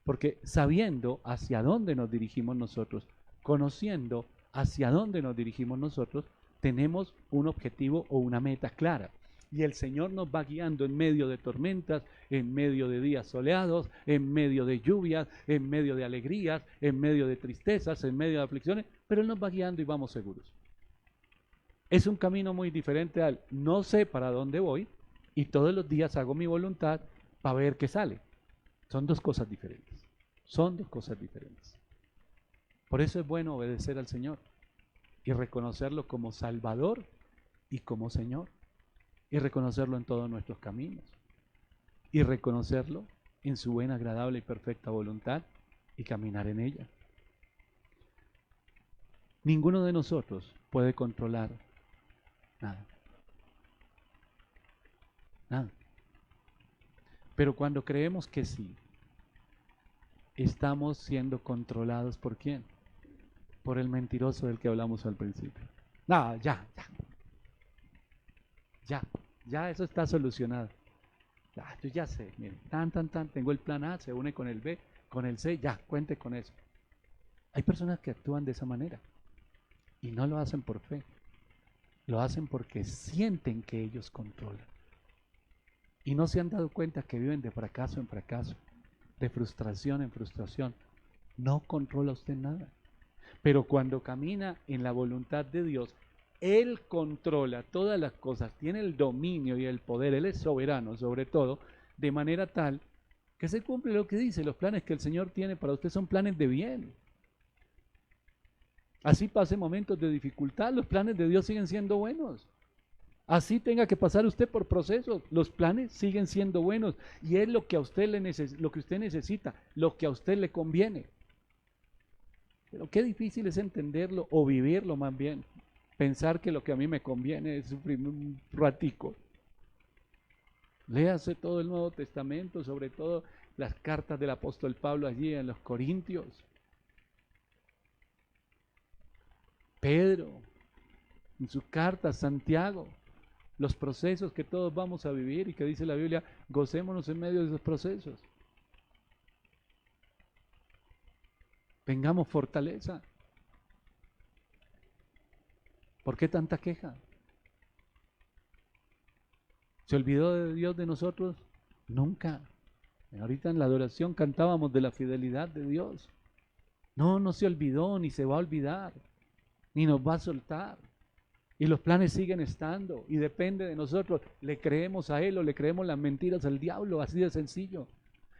Speaker 1: Porque sabiendo hacia dónde nos dirigimos nosotros, conociendo hacia dónde nos dirigimos nosotros, tenemos un objetivo o una meta clara. Y el Señor nos va guiando en medio de tormentas, en medio de días soleados, en medio de lluvias, en medio de alegrías, en medio de tristezas, en medio de aflicciones, pero Él nos va guiando y vamos seguros. Es un camino muy diferente al no sé para dónde voy y todos los días hago mi voluntad para ver qué sale. Son dos cosas diferentes. Son dos cosas diferentes. Por eso es bueno obedecer al Señor y reconocerlo como Salvador y como Señor. Y reconocerlo en todos nuestros caminos. Y reconocerlo en su buena, agradable y perfecta voluntad y caminar en ella. Ninguno de nosotros puede controlar nada. Nada. Pero cuando creemos que sí, estamos siendo controlados ¿por quién? Por el mentiroso del que hablamos al principio. No, ya, eso está solucionado. Yo ya sé, mire, tengo el plan A, se une con el B, con el C, ya, cuente con eso. Hay personas que actúan de esa manera y no lo hacen por fe, lo hacen porque sienten que ellos controlan. Y no se han dado cuenta que viven de fracaso en fracaso, de frustración en frustración. No controla usted nada. Pero cuando camina en la voluntad de Dios, Él controla todas las cosas, tiene el dominio y el poder, Él es soberano sobre todo, de manera tal que se cumple lo que dice, los planes que el Señor tiene para usted son planes de bien. Así pase momentos de dificultad, los planes de Dios siguen siendo buenos. Así tenga que pasar usted por procesos, los planes siguen siendo buenos y es lo que a usted lo que usted necesita, lo que a usted le conviene. Pero qué difícil es entenderlo o vivirlo más bien. Pensar que lo que a mí me conviene es sufrir un ratico. Léase todo el Nuevo Testamento, sobre todo las cartas del apóstol Pablo allí en los Corintios. Pedro, en su carta, Santiago, los procesos que todos vamos a vivir y que dice la Biblia, gocémonos en medio de esos procesos. Tengamos fortaleza. ¿Por qué tanta queja? ¿Se olvidó de Dios de nosotros? Nunca. Ahorita en la adoración cantábamos de la fidelidad de Dios. No se olvidó, ni se va a olvidar, ni nos va a soltar. Y los planes siguen estando y depende de nosotros. ¿Le creemos a Él o le creemos las mentiras al diablo? Así de sencillo.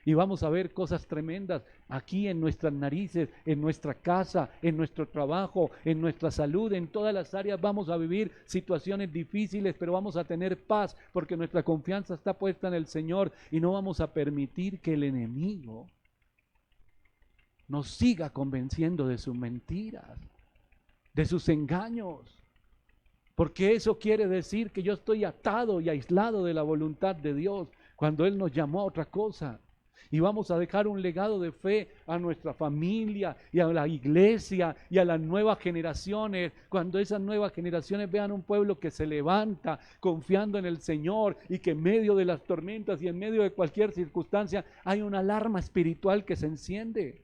Speaker 1: Y vamos a ver cosas tremendas aquí en nuestras narices, en nuestra casa, en nuestro trabajo, en nuestra salud, en todas las áreas vamos a vivir situaciones difíciles, pero vamos a tener paz porque nuestra confianza está puesta en el Señor y no vamos a permitir que el enemigo nos siga convenciendo de sus mentiras, de sus engaños. Porque eso quiere decir que yo estoy atado y aislado de la voluntad de Dios cuando Él nos llamó a otra cosa. Y vamos a dejar un legado de fe a nuestra familia y a la iglesia y a las nuevas generaciones. Cuando esas nuevas generaciones vean un pueblo que se levanta confiando en el Señor y que en medio de las tormentas y en medio de cualquier circunstancia hay una alarma espiritual que se enciende.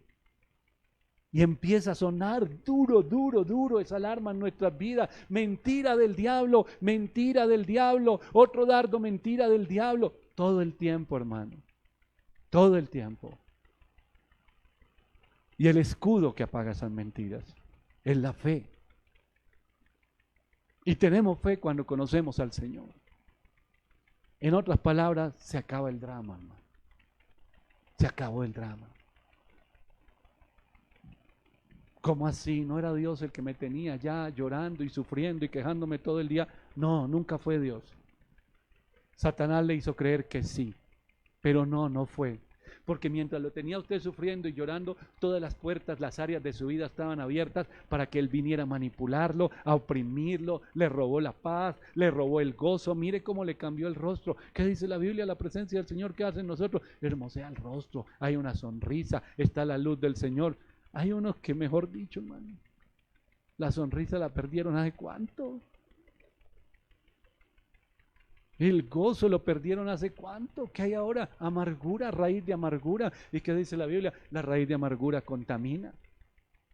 Speaker 1: Y empieza a sonar duro esa alarma en nuestras vidas. Mentira del diablo, otro dardo, mentira del diablo. Todo el tiempo, hermano. Todo el tiempo. Y el escudo que apaga esas mentiras es la fe. Y tenemos fe cuando conocemos al Señor. En otras palabras, se acaba el drama, hermano. Se acabó el drama. ¿Cómo así? ¿No era Dios el que me tenía ya llorando y sufriendo y quejándome todo el día? No, nunca fue Dios. Satanás le hizo creer que sí, pero no fue. Porque mientras lo tenía usted sufriendo y llorando, todas las puertas, las áreas de su vida estaban abiertas para que él viniera a manipularlo, a oprimirlo. Le robó la paz, le robó el gozo. Mire cómo le cambió el rostro. ¿Qué dice la Biblia? La presencia del Señor, ¿qué hace en nosotros? Hermosea el rostro, hay una sonrisa, está la luz del Señor. Hay unos que, mejor dicho, hermano, la sonrisa la perdieron ¿hace cuánto? El gozo lo perdieron ¿hace cuánto? ¿Qué hay ahora? Amargura, raíz de amargura. ¿Y qué dice la Biblia? La raíz de amargura contamina,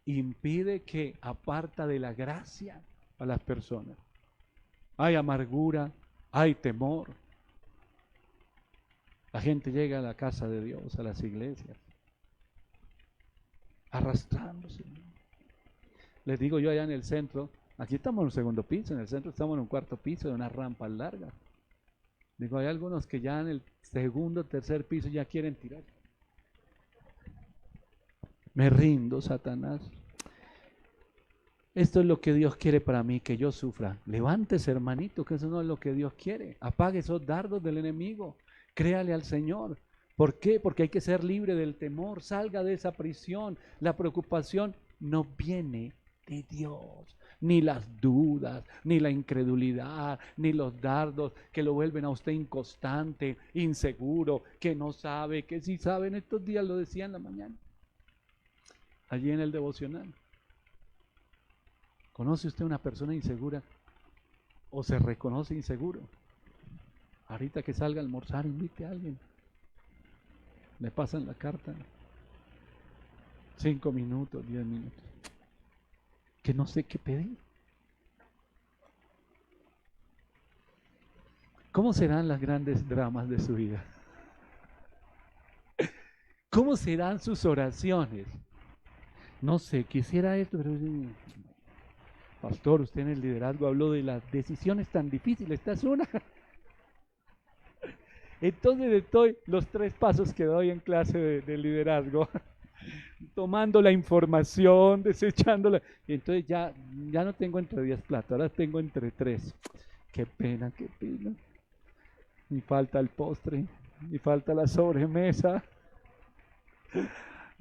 Speaker 1: impide que aparta de la gracia a las personas. Hay amargura, hay temor. La gente llega a la casa de Dios, a las iglesias, arrastrándose. Les digo yo allá en el centro, aquí estamos en un segundo piso, en el centro estamos en un cuarto piso de una rampa larga. Digo, hay algunos que ya en el segundo, tercer piso ya quieren tirar. Me rindo, Satanás. Esto es lo que Dios quiere para mí, que yo sufra. Levántese, hermanito, que eso no es lo que Dios quiere. Apague esos dardos del enemigo. Créale al Señor. ¿Por qué? Porque hay que ser libre del temor. Salga de esa prisión. La preocupación no viene de Dios. Ni las dudas, ni la incredulidad, ni los dardos que lo vuelven a usted inconstante, inseguro, que no sabe, que sí sabe. En estos días lo decía en la mañana, allí en el devocional. ¿Conoce usted una persona insegura o se reconoce inseguro? Ahorita que salga a almorzar, invite a alguien. Le pasan la carta. 5 minutos, 10 minutos. Que no sé qué pedir. ¿Cómo serán las grandes dramas de su vida? ¿Cómo serán sus oraciones? No sé, quisiera esto, pero pastor, usted en el liderazgo habló de las decisiones tan difíciles, esta es una. Entonces estoy los 3 pasos que doy en clase de liderazgo, tomando la información, desechándola. Y entonces ya no tengo entre 10 platos, ahora tengo entre 3. Qué pena, qué pena. Y falta el postre, y falta la sobremesa.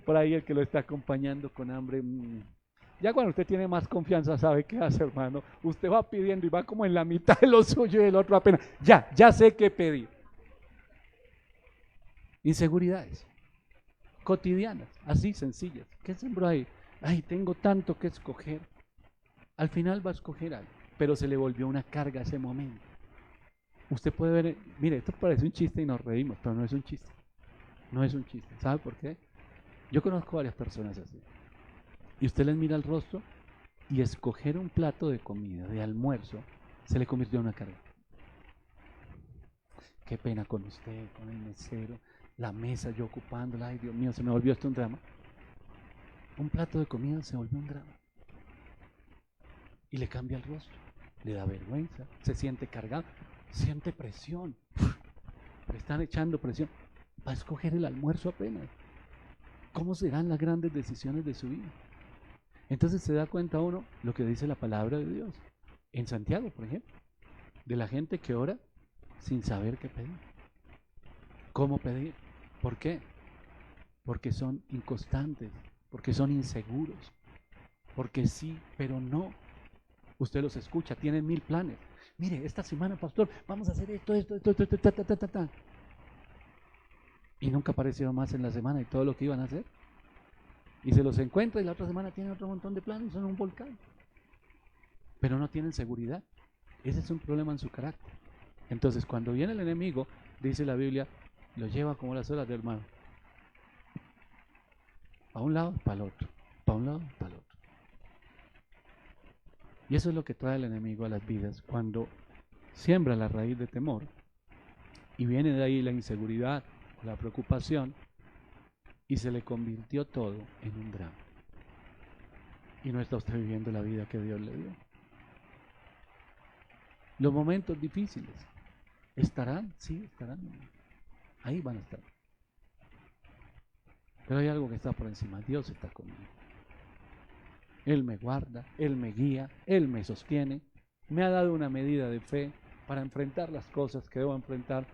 Speaker 1: Por ahí el que lo está acompañando con hambre. Ya cuando usted tiene más confianza sabe qué hace, hermano. Usted va pidiendo y va como en la mitad de lo suyo y el otro apenas. Ya sé qué pedir. Inseguridades cotidianas, así sencillas. ¿Qué sembró ahí? Ay, tengo tanto que escoger. Al final va a escoger algo, pero se le volvió una carga ese momento. Usted puede ver, mire, esto parece un chiste y nos reímos, pero no es un chiste. No es un chiste. ¿Sabe por qué? Yo conozco varias personas así. Y usted les mira el rostro y escoger un plato de comida, de almuerzo, se le convirtió en una carga. Qué pena con usted, con el mesero, la mesa yo ocupándola. Ay, Dios mío, se me volvió esto un drama. Un plato de comida se volvió un drama. Y le cambia el rostro, le da vergüenza, se siente cargado, siente presión. Le están echando presión. Va a escoger el almuerzo apenas. ¿Cómo serán las grandes decisiones de su vida? Entonces se da cuenta uno lo que dice la palabra de Dios. En Santiago, por ejemplo, de la gente que ora sin saber qué pedir. ¿Cómo pedir? ¿Por qué? Porque son inconstantes, porque son inseguros, porque sí, pero no. Usted los escucha, tienen 1000 planes. Mire, esta semana, pastor, vamos a hacer esto. Y nunca aparecieron más en la semana y todo lo que iban a hacer. Y se los encuentra y la otra semana tienen otro montón de planes, son un volcán. Pero no tienen seguridad. Ese es un problema en su carácter. Entonces, cuando viene el enemigo, dice la Biblia, lo lleva como las olas del mar. Para un lado, para el otro. Para un lado, para el otro. Y eso es lo que trae el enemigo a las vidas. Cuando siembra la raíz de temor y viene de ahí la inseguridad o la preocupación y se le convirtió todo en un drama. Y no está usted viviendo la vida que Dios le dio. Los momentos difíciles estarán, sí, estarán. Ahí van a estar. Pero hay algo que está por encima. Dios está conmigo. Él me guarda, Él me guía, Él me sostiene. Me ha dado una medida de fe para enfrentar las cosas que debo enfrentar.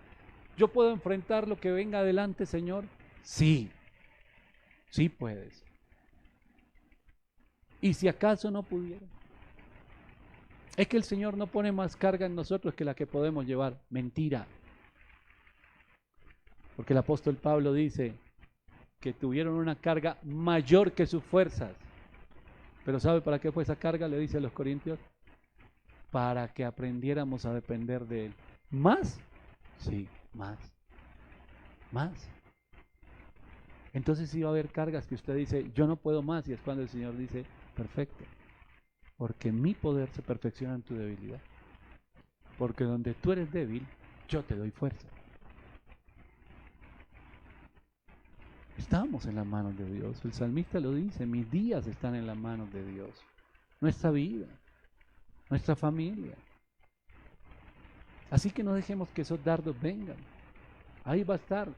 Speaker 1: ¿Yo puedo enfrentar lo que venga adelante, Señor? Sí, sí puedes. ¿Y si acaso no pudiera? Es que el Señor no pone más carga en nosotros que la que podemos llevar. Mentira. Porque el apóstol Pablo dice que tuvieron una carga mayor que sus fuerzas. Pero ¿sabe para qué fue esa carga? Le dice a los corintios. Para que aprendiéramos a depender de Él. ¿Más? Sí, más. Más. Entonces sí va a haber cargas que usted dice, yo no puedo más, y es cuando el Señor dice, perfecto, porque mi poder se perfecciona en tu debilidad. Porque donde tú eres débil, yo te doy fuerza. Estamos en las manos de Dios. El salmista lo dice, mis días están en las manos de Dios. Nuestra vida, nuestra familia. Así que no dejemos que esos dardos vengan. Ahí va a estar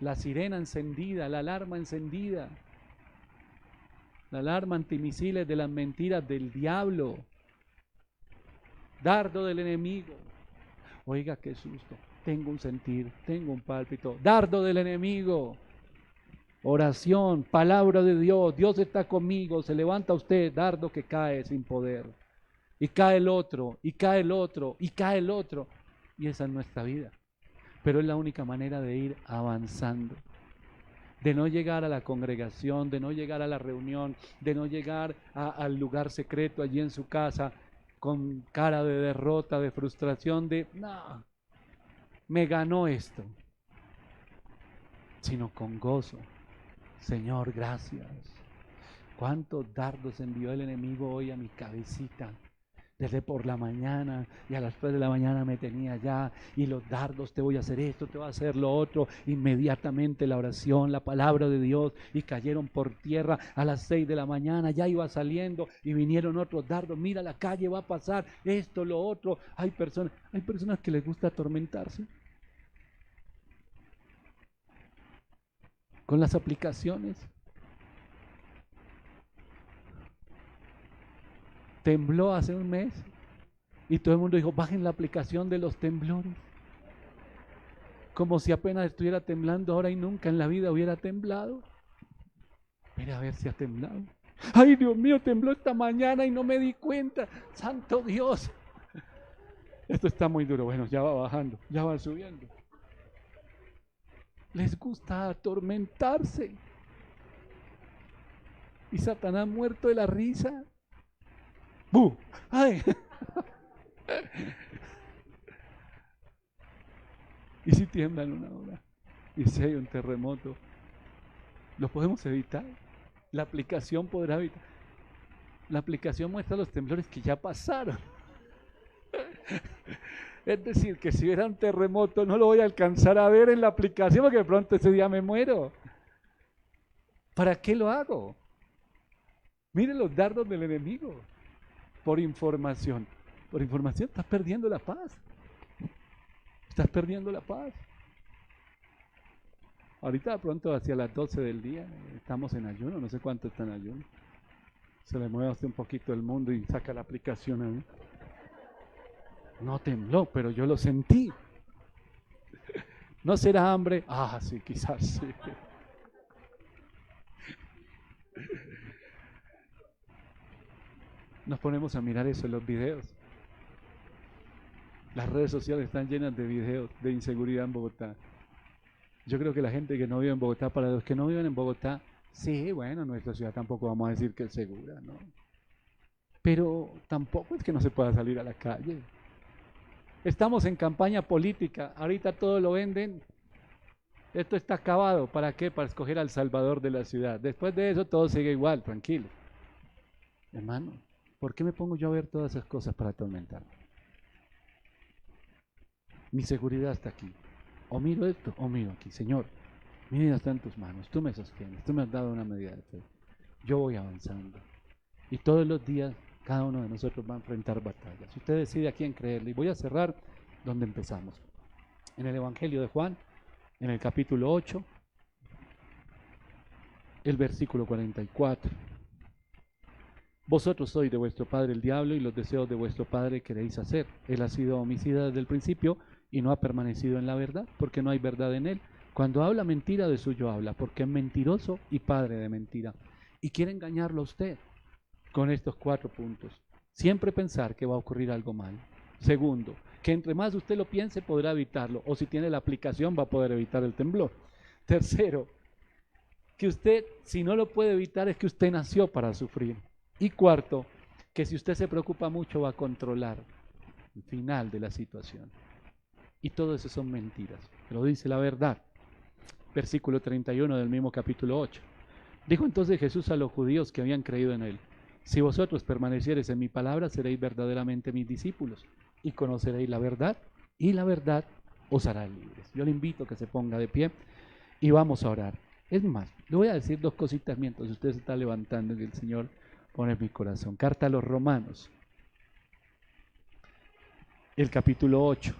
Speaker 1: la sirena encendida, la alarma encendida, la alarma antimisiles de las mentiras del diablo, dardo del enemigo. Oiga, qué susto. Tengo un sentir, tengo un pálpito. Dardo del enemigo. Oración, palabra de Dios. Dios está conmigo. Se levanta usted, dardo que cae sin poder. Y cae el otro, y cae el otro, y cae el otro. Y esa es nuestra vida. Pero es la única manera de ir avanzando. De no llegar a la congregación, de no llegar a la reunión, de no llegar al lugar secreto allí en su casa con cara de derrota, de frustración, de no, me ganó esto, sino con gozo. Señor, gracias. ¿Cuántos dardos envió el enemigo hoy a mi cabecita? Desde por la mañana y a las 3 de la mañana me tenía ya, y los dardos, te voy a hacer esto, te voy a hacer lo otro. Inmediatamente la oración, la palabra de Dios, y cayeron por tierra. A las 6 de la mañana ya iba saliendo y vinieron otros dardos. Mira, la calle va a pasar, esto, lo otro. Hay personas que les gusta atormentarse con las aplicaciones. Tembló hace un mes y todo el mundo dijo, bajen la aplicación de los temblores. Como si apenas estuviera temblando ahora y nunca en la vida hubiera temblado. Mira a ver si ha temblado. Ay, Dios mío, tembló esta mañana y no me di cuenta. Santo Dios. Esto está muy duro. Bueno, ya va bajando, ya va subiendo. Les gusta atormentarse. Y Satanás muerto de la risa. ¡Bú! ¡Ay! ¿Y si tiemblan una hora? ¿Y si hay un terremoto? ¿Lo podemos evitar? La aplicación podrá evitar. La aplicación muestra los temblores que ya pasaron. Es decir, que si hubiera un terremoto no lo voy a alcanzar a ver en la aplicación porque de pronto ese día me muero. ¿Para qué lo hago? Miren los dardos del enemigo. Por información. Por información estás perdiendo la paz. Estás perdiendo la paz. Ahorita de pronto hacia las 12 del día estamos en ayuno, no sé cuánto está en ayuno. Se le mueve hasta un poquito el mundo y saca la aplicación ahí. No tembló, pero yo lo sentí. ¿No será hambre? Ah, sí, quizás sí. Nos ponemos a mirar eso en los videos. Las redes sociales están llenas de videos de inseguridad en Bogotá. Yo creo que la gente que no vive en Bogotá, para los que no viven en Bogotá, sí, bueno, nuestra ciudad tampoco vamos a decir que es segura, ¿no? Pero tampoco es que no se pueda salir a la calle. Estamos en campaña política, ahorita todo lo venden. Esto está acabado, ¿para qué? Para escoger al salvador de la ciudad. Después de eso todo sigue igual, tranquilo. Hermano, ¿por qué me pongo yo a ver todas esas cosas para atormentarme? Mi seguridad está aquí. O miro esto, o miro aquí. Señor, mi vida está en tus manos. Tú me sostienes. Tú me has dado una medida de fe. Yo voy avanzando. Y todos los días Cada uno de nosotros va a enfrentar batallas. Usted decide a quién creerle. Y voy a cerrar donde empezamos. En el Evangelio de Juan, en el capítulo 8, el versículo 44. Vosotros sois de vuestro padre el diablo y los deseos de vuestro padre queréis hacer. Él ha sido homicida desde el principio y no ha permanecido en la verdad, porque no hay verdad en él. Cuando habla mentira, de suyo habla, porque es mentiroso y padre de mentira. Y quiere engañarlo a usted con estos 4 puntos. Siempre pensar que va a ocurrir algo mal. Segundo, que entre más usted lo piense podrá evitarlo, o si tiene la aplicación va a poder evitar el temblor. Tercero, que usted, si no lo puede evitar, es que usted nació para sufrir. Y cuarto, que si usted se preocupa mucho va a controlar el final de la situación. Y todo eso son mentiras, pero dice la verdad. Versículo 31 del mismo capítulo 8. Dijo entonces Jesús a los judíos que habían creído en él: si vosotros permaneciereis en mi palabra, seréis verdaderamente mis discípulos, y conoceréis la verdad, y la verdad os hará libres. Yo le invito a que se ponga de pie y vamos a orar. Es más, le voy a decir 2 cositas mientras usted se está levantando y el Señor pone en mi corazón. Carta a los Romanos, el capítulo 8,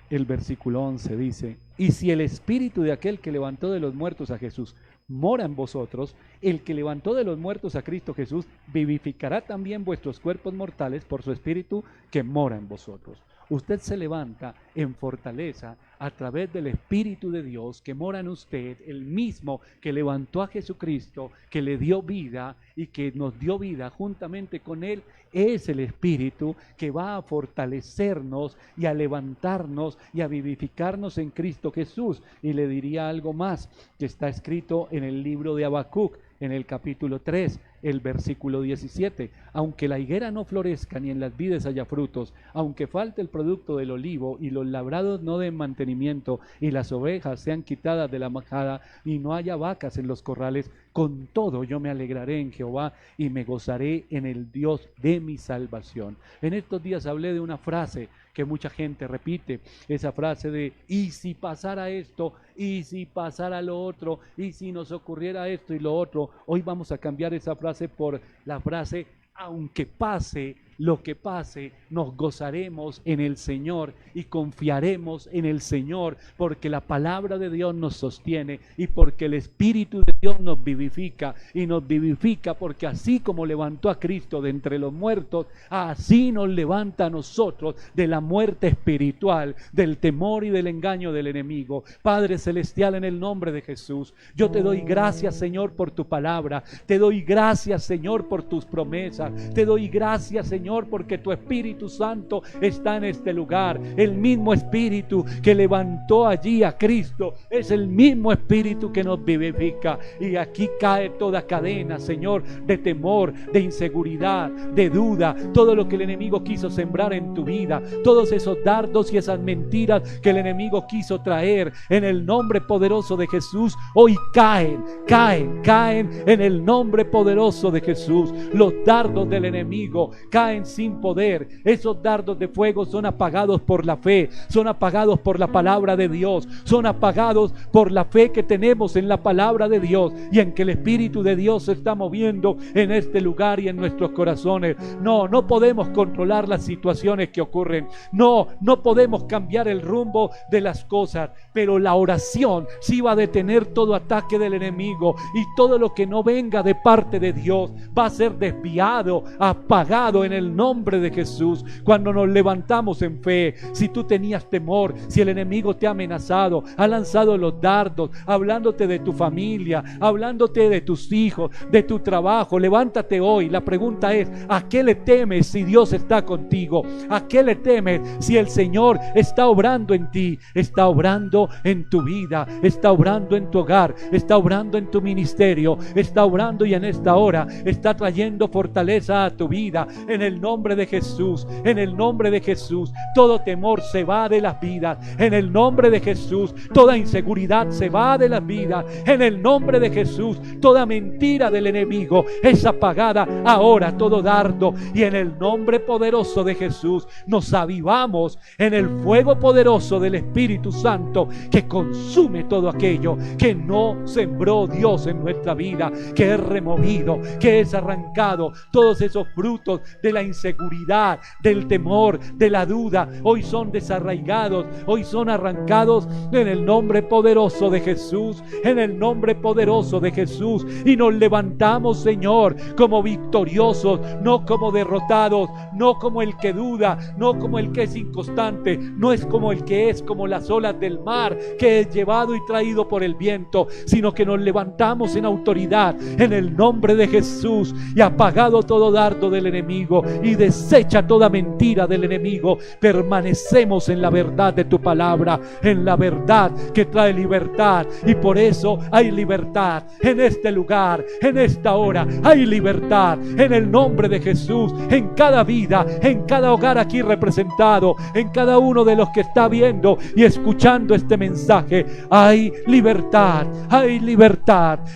Speaker 1: el versículo 11 dice: y si el espíritu de aquel que levantó de los muertos a Jesús mora en vosotros, el que levantó de los muertos a Cristo Jesús vivificará también vuestros cuerpos mortales por su espíritu que mora en vosotros. Usted se levanta en fortaleza a través del Espíritu de Dios que mora en usted, el mismo que levantó a Jesucristo, que le dio vida y que nos dio vida juntamente con Él. Es el Espíritu que va a fortalecernos y a levantarnos y a vivificarnos en Cristo Jesús. Y le diría algo más que está escrito en el libro de Habacuc, en el capítulo 3, el versículo 17. Aunque la higuera no florezca ni en las vides haya frutos, aunque falte el producto del olivo y los labrados no den mantenimiento y las ovejas sean quitadas de la majada y no haya vacas en los corrales, con todo yo me alegraré en Jehová y me gozaré en el Dios de mi salvación. En estos días hablé de una frase que mucha gente repite, esa frase de ¿y si pasara esto? ¿Y si pasara lo otro? ¿Y si nos ocurriera esto y lo otro? Hoy vamos a cambiar esa frase por la frase: aunque pase lo que pase, nos gozaremos en el Señor y confiaremos en el Señor, porque la palabra de Dios nos sostiene y porque el Espíritu de Dios nos vivifica, y nos vivifica porque así como levantó a Cristo de entre los muertos, así nos levanta a nosotros de la muerte espiritual, del temor y del engaño del enemigo. Padre Celestial, en el nombre de Jesús, yo te doy gracias, Señor, por tu palabra, te doy gracias, Señor, por tus promesas, te doy gracias, Señor, porque tu Espíritu Santo está en este lugar. El mismo Espíritu que levantó allí a Cristo es el mismo Espíritu que nos vivifica, y aquí cae toda cadena, Señor, de temor, de inseguridad, de duda, todo lo que el enemigo quiso sembrar en tu vida, todos esos dardos y esas mentiras que el enemigo quiso traer, en el nombre poderoso de Jesús, hoy caen en el nombre poderoso de Jesús. Los dardos del enemigo caen sin poder. Esos dardos de fuego son apagados por la fe, son apagados por la palabra de Dios, son apagados por la fe que tenemos en la palabra de Dios y en que el Espíritu de Dios se está moviendo en este lugar y en nuestros corazones. No podemos controlar las situaciones que ocurren, no podemos cambiar el rumbo de las cosas, pero la oración sí va a detener todo ataque del enemigo, y todo lo que no venga de parte de Dios va a ser desviado, apagado en el nombre de Jesús. Cuando nos levantamos en fe, si tú tenías temor, si el enemigo te ha amenazado, ha lanzado los dardos, hablándote de tu familia, hablándote de tus hijos, de tu trabajo, levántate hoy. La pregunta es: ¿a qué le temes si Dios está contigo? ¿A qué le temes si el Señor está obrando en ti? Está obrando en tu vida, está obrando en tu hogar, está obrando en tu ministerio, está obrando, y en esta hora está trayendo fortaleza a tu vida. En el nombre de Jesús, en el nombre de Jesús, todo temor se va de las vidas. En el nombre de Jesús, toda inseguridad se va de las vidas. En el nombre de Jesús, toda mentira del enemigo es apagada ahora, todo dardo. Y en el nombre poderoso de Jesús, nos avivamos en el fuego poderoso del Espíritu Santo que consume todo aquello que no sembró Dios en nuestra vida, que es removido, que es arrancado. Todos esos frutos de la inseguridad, del temor, de la duda, hoy son desarraigados, hoy son arrancados en el nombre poderoso de Jesús, en el nombre poderoso de Jesús. Y nos levantamos, Señor, como victoriosos, no como derrotados, no como el que duda, no como el que es inconstante, no es como el que es como las olas del mar, que es llevado y traído por el viento, sino que nos levantamos en autoridad en el nombre de Jesús, y apagado todo dardo del enemigo y deshecha toda mentira del enemigo, permanecemos en la verdad de tu palabra, en la verdad que trae libertad. Y por eso hay libertad en este lugar, en esta hora hay libertad en el nombre de Jesús, en cada vida, en cada hogar aquí representado, en cada uno de los que está viendo y escuchando este mensaje. Hay libertad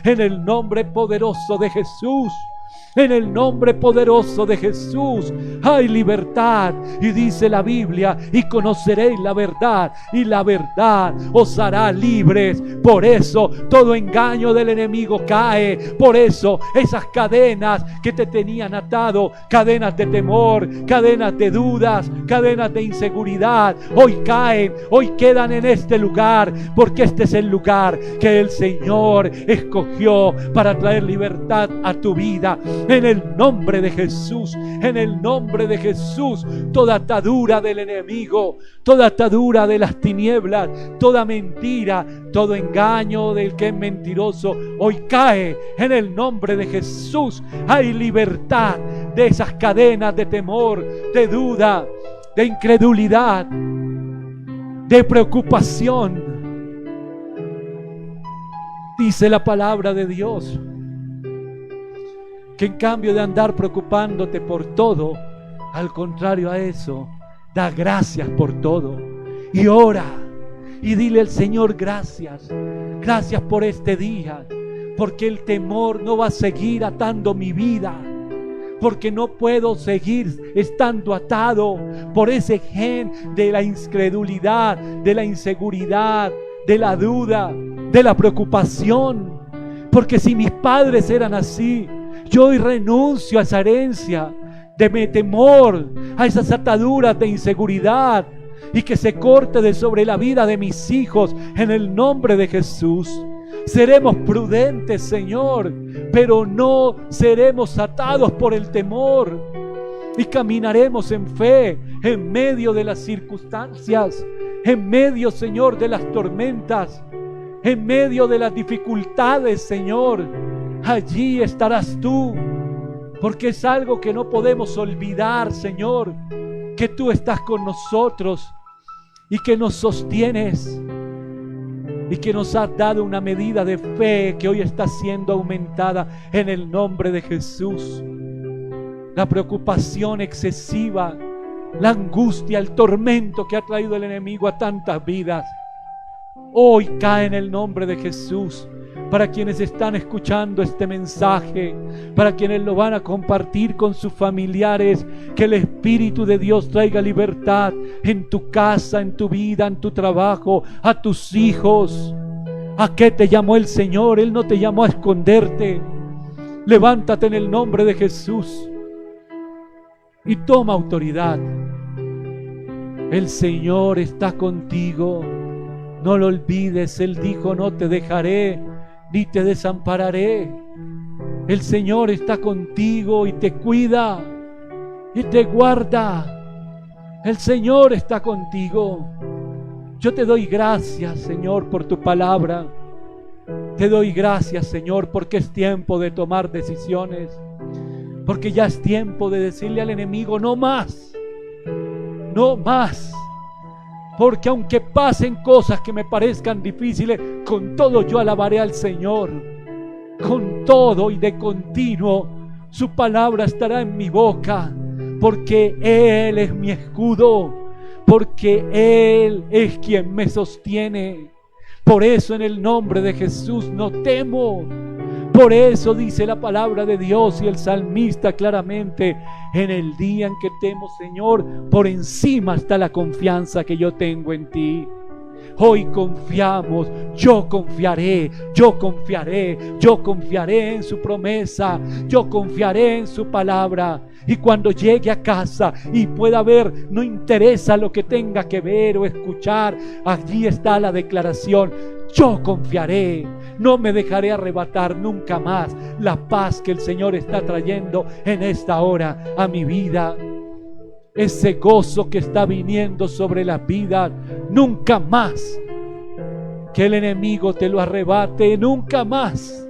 Speaker 1: en el nombre poderoso de Jesús. En el nombre poderoso de Jesús hay libertad. Y dice la Biblia: y conoceréis la verdad, y la verdad os hará libres. Por eso todo engaño del enemigo cae. Por eso esas cadenas que te tenían atado, cadenas de temor, cadenas de dudas, cadenas de inseguridad, hoy caen, hoy quedan en este lugar, porque este es el lugar que el Señor escogió para traer libertad a tu vida. En el nombre de Jesús, en el nombre de Jesús, toda atadura del enemigo, toda atadura de las tinieblas, toda mentira, todo engaño del que es mentiroso, hoy cae en el nombre de Jesús. Hay libertad de esas cadenas de temor, de duda, de incredulidad, de preocupación. Dice la palabra de Dios que en cambio de andar preocupándote por todo, al contrario a eso, da gracias por todo y ora y dile al Señor: gracias, gracias por este día, porque el temor no va a seguir atando mi vida, porque no puedo seguir estando atado por ese gen de la incredulidad, de la inseguridad, de la duda, de la preocupación. Porque si mis padres eran así, yo hoy renuncio a esa herencia de temor, a esas ataduras de inseguridad, y que se corte de sobre la vida de mis hijos en el nombre de Jesús. Seremos prudentes, Señor, pero no seremos atados por el temor, y caminaremos en fe en medio de las circunstancias, en medio, Señor, de las tormentas, en medio de las dificultades, Señor. Allí estarás tú, porque es algo que no podemos olvidar, Señor, que tú estás con nosotros y que nos sostienes y que nos has dado una medida de fe que hoy está siendo aumentada en el nombre de Jesús. La preocupación excesiva, la angustia, el tormento que ha traído el enemigo a tantas vidas, hoy cae en el nombre de Jesús. Para quienes están escuchando este mensaje, para quienes lo van a compartir con sus familiares, que el Espíritu de Dios traiga libertad en tu casa, en tu vida, en tu trabajo, a tus hijos. ¿A qué te llamó el Señor? Él no te llamó a esconderte. Levántate en el nombre de Jesús y toma autoridad. El Señor está contigo. No lo olvides. Él dijo: no te dejaré ni te desampararé. El Señor está contigo y te cuida y te guarda. El Señor está contigo. Yo te doy gracias, Señor, por tu palabra. Te doy gracias, Señor, porque es tiempo de tomar decisiones, porque ya es tiempo de decirle al enemigo: no más, no más. Porque aunque pasen cosas que me parezcan difíciles, con todo yo alabaré al Señor. Con todo y de continuo, su palabra estará en mi boca. porque Él es mi escudo, porque Él es quien me sostiene. Por eso en el nombre de Jesús no temo. Por eso dice la palabra de Dios y el salmista claramente: en el día en que temo, Señor, por encima está la confianza que yo tengo en ti. Hoy confiamos, yo confiaré en su promesa, yo confiaré en su palabra. Y cuando llegue a casa y pueda ver, no interesa lo que tenga que ver o escuchar, allí está la declaración: yo confiaré, no me dejaré arrebatar nunca más la paz que el Señor está trayendo en esta hora a mi vida. Ese gozo que está viniendo sobre la vida, nunca más que el enemigo te lo arrebate, nunca más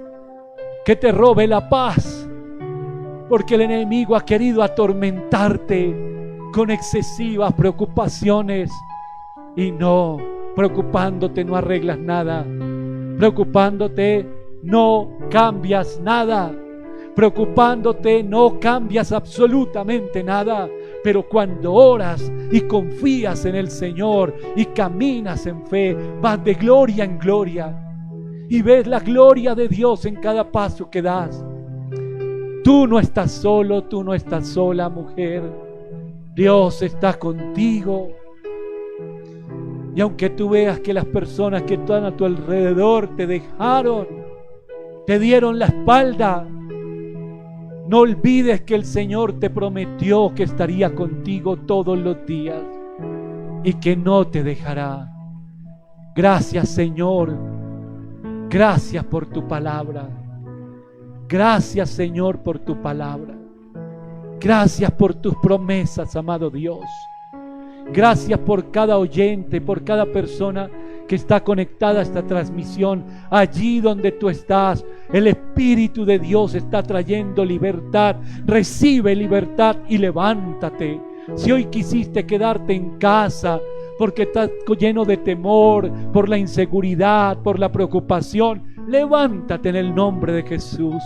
Speaker 1: que te robe la paz, porque el enemigo ha querido atormentarte con excesivas preocupaciones, y no, preocupándote no arreglas nada, preocupándote no cambias nada, preocupándote no cambias absolutamente nada. Pero cuando oras y confías en el Señor y caminas en fe, vas de gloria en gloria y ves la gloria de Dios en cada paso que das. Tú no estás solo, tú no estás sola, mujer. Dios está contigo. Y aunque tú veas que las personas que están a tu alrededor te dejaron, te dieron la espalda, no olvides que el Señor te prometió que estaría contigo todos los días y que no te dejará. Gracias, Señor. Gracias por tu palabra. Gracias, Señor, por tu palabra. Gracias por tus promesas, amado Dios. Gracias por cada oyente, por cada persona que está conectada a esta transmisión. Allí donde tú estás, el Espíritu de Dios está trayendo libertad. Recibe libertad y levántate. Si hoy quisiste quedarte en casa porque estás lleno de temor, por la inseguridad, por la preocupación, levántate en el nombre de Jesús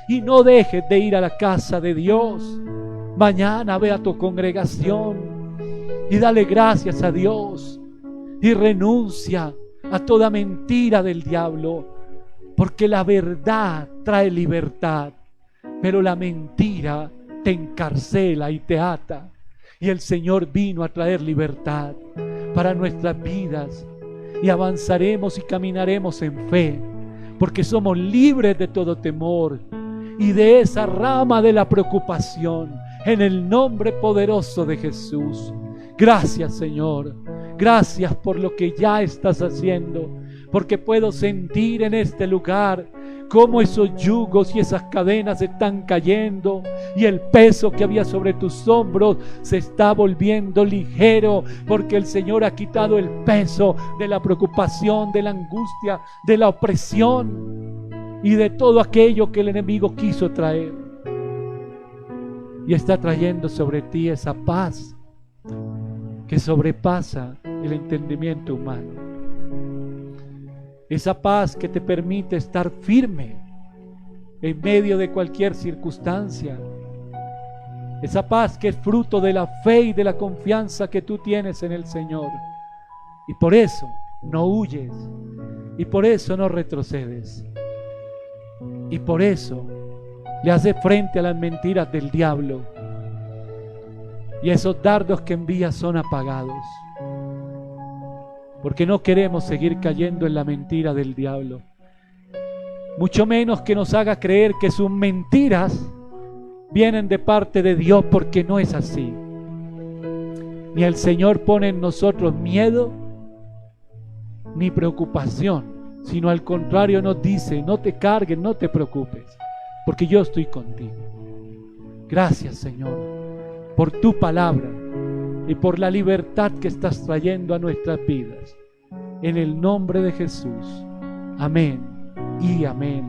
Speaker 1: y no dejes de ir a la casa de Dios. Mañana ve a tu congregación y dale gracias a Dios y renuncia a toda mentira del diablo, porque la verdad trae libertad, pero la mentira te encarcela y te ata. Y el Señor vino a traer libertad para nuestras vidas, y avanzaremos y caminaremos en fe, porque somos libres de todo temor y de esa rama de la preocupación, en el nombre poderoso de Jesús. Gracias, Señor. Gracias por lo que ya estás haciendo, porque puedo sentir en este lugar cómo esos yugos y esas cadenas están cayendo y el peso que había sobre tus hombros se está volviendo ligero, porque el Señor ha quitado el peso de la preocupación, de la angustia, de la opresión y de todo aquello que el enemigo quiso traer, y está trayendo sobre ti esa paz que sobrepasa el entendimiento humano. Esa paz que te permite estar firme en medio de cualquier circunstancia. Esa paz que es fruto de la fe y de la confianza que tú tienes en el Señor. Y por eso no huyes. Y por eso no retrocedes. Y por eso le haces frente a las mentiras del diablo. Y esos dardos que envía son apagados, porque no queremos seguir cayendo en la mentira del diablo, mucho menos que nos haga creer que sus mentiras vienen de parte de Dios, porque no es así. Ni el Señor pone en nosotros miedo ni preocupación, sino al contrario nos dice: no te cargues, no te preocupes, porque yo estoy contigo. Gracias, Señor, por tu palabra y por la libertad que estás trayendo a nuestras vidas. En el nombre de Jesús. Amén y amén.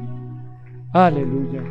Speaker 1: Aleluya.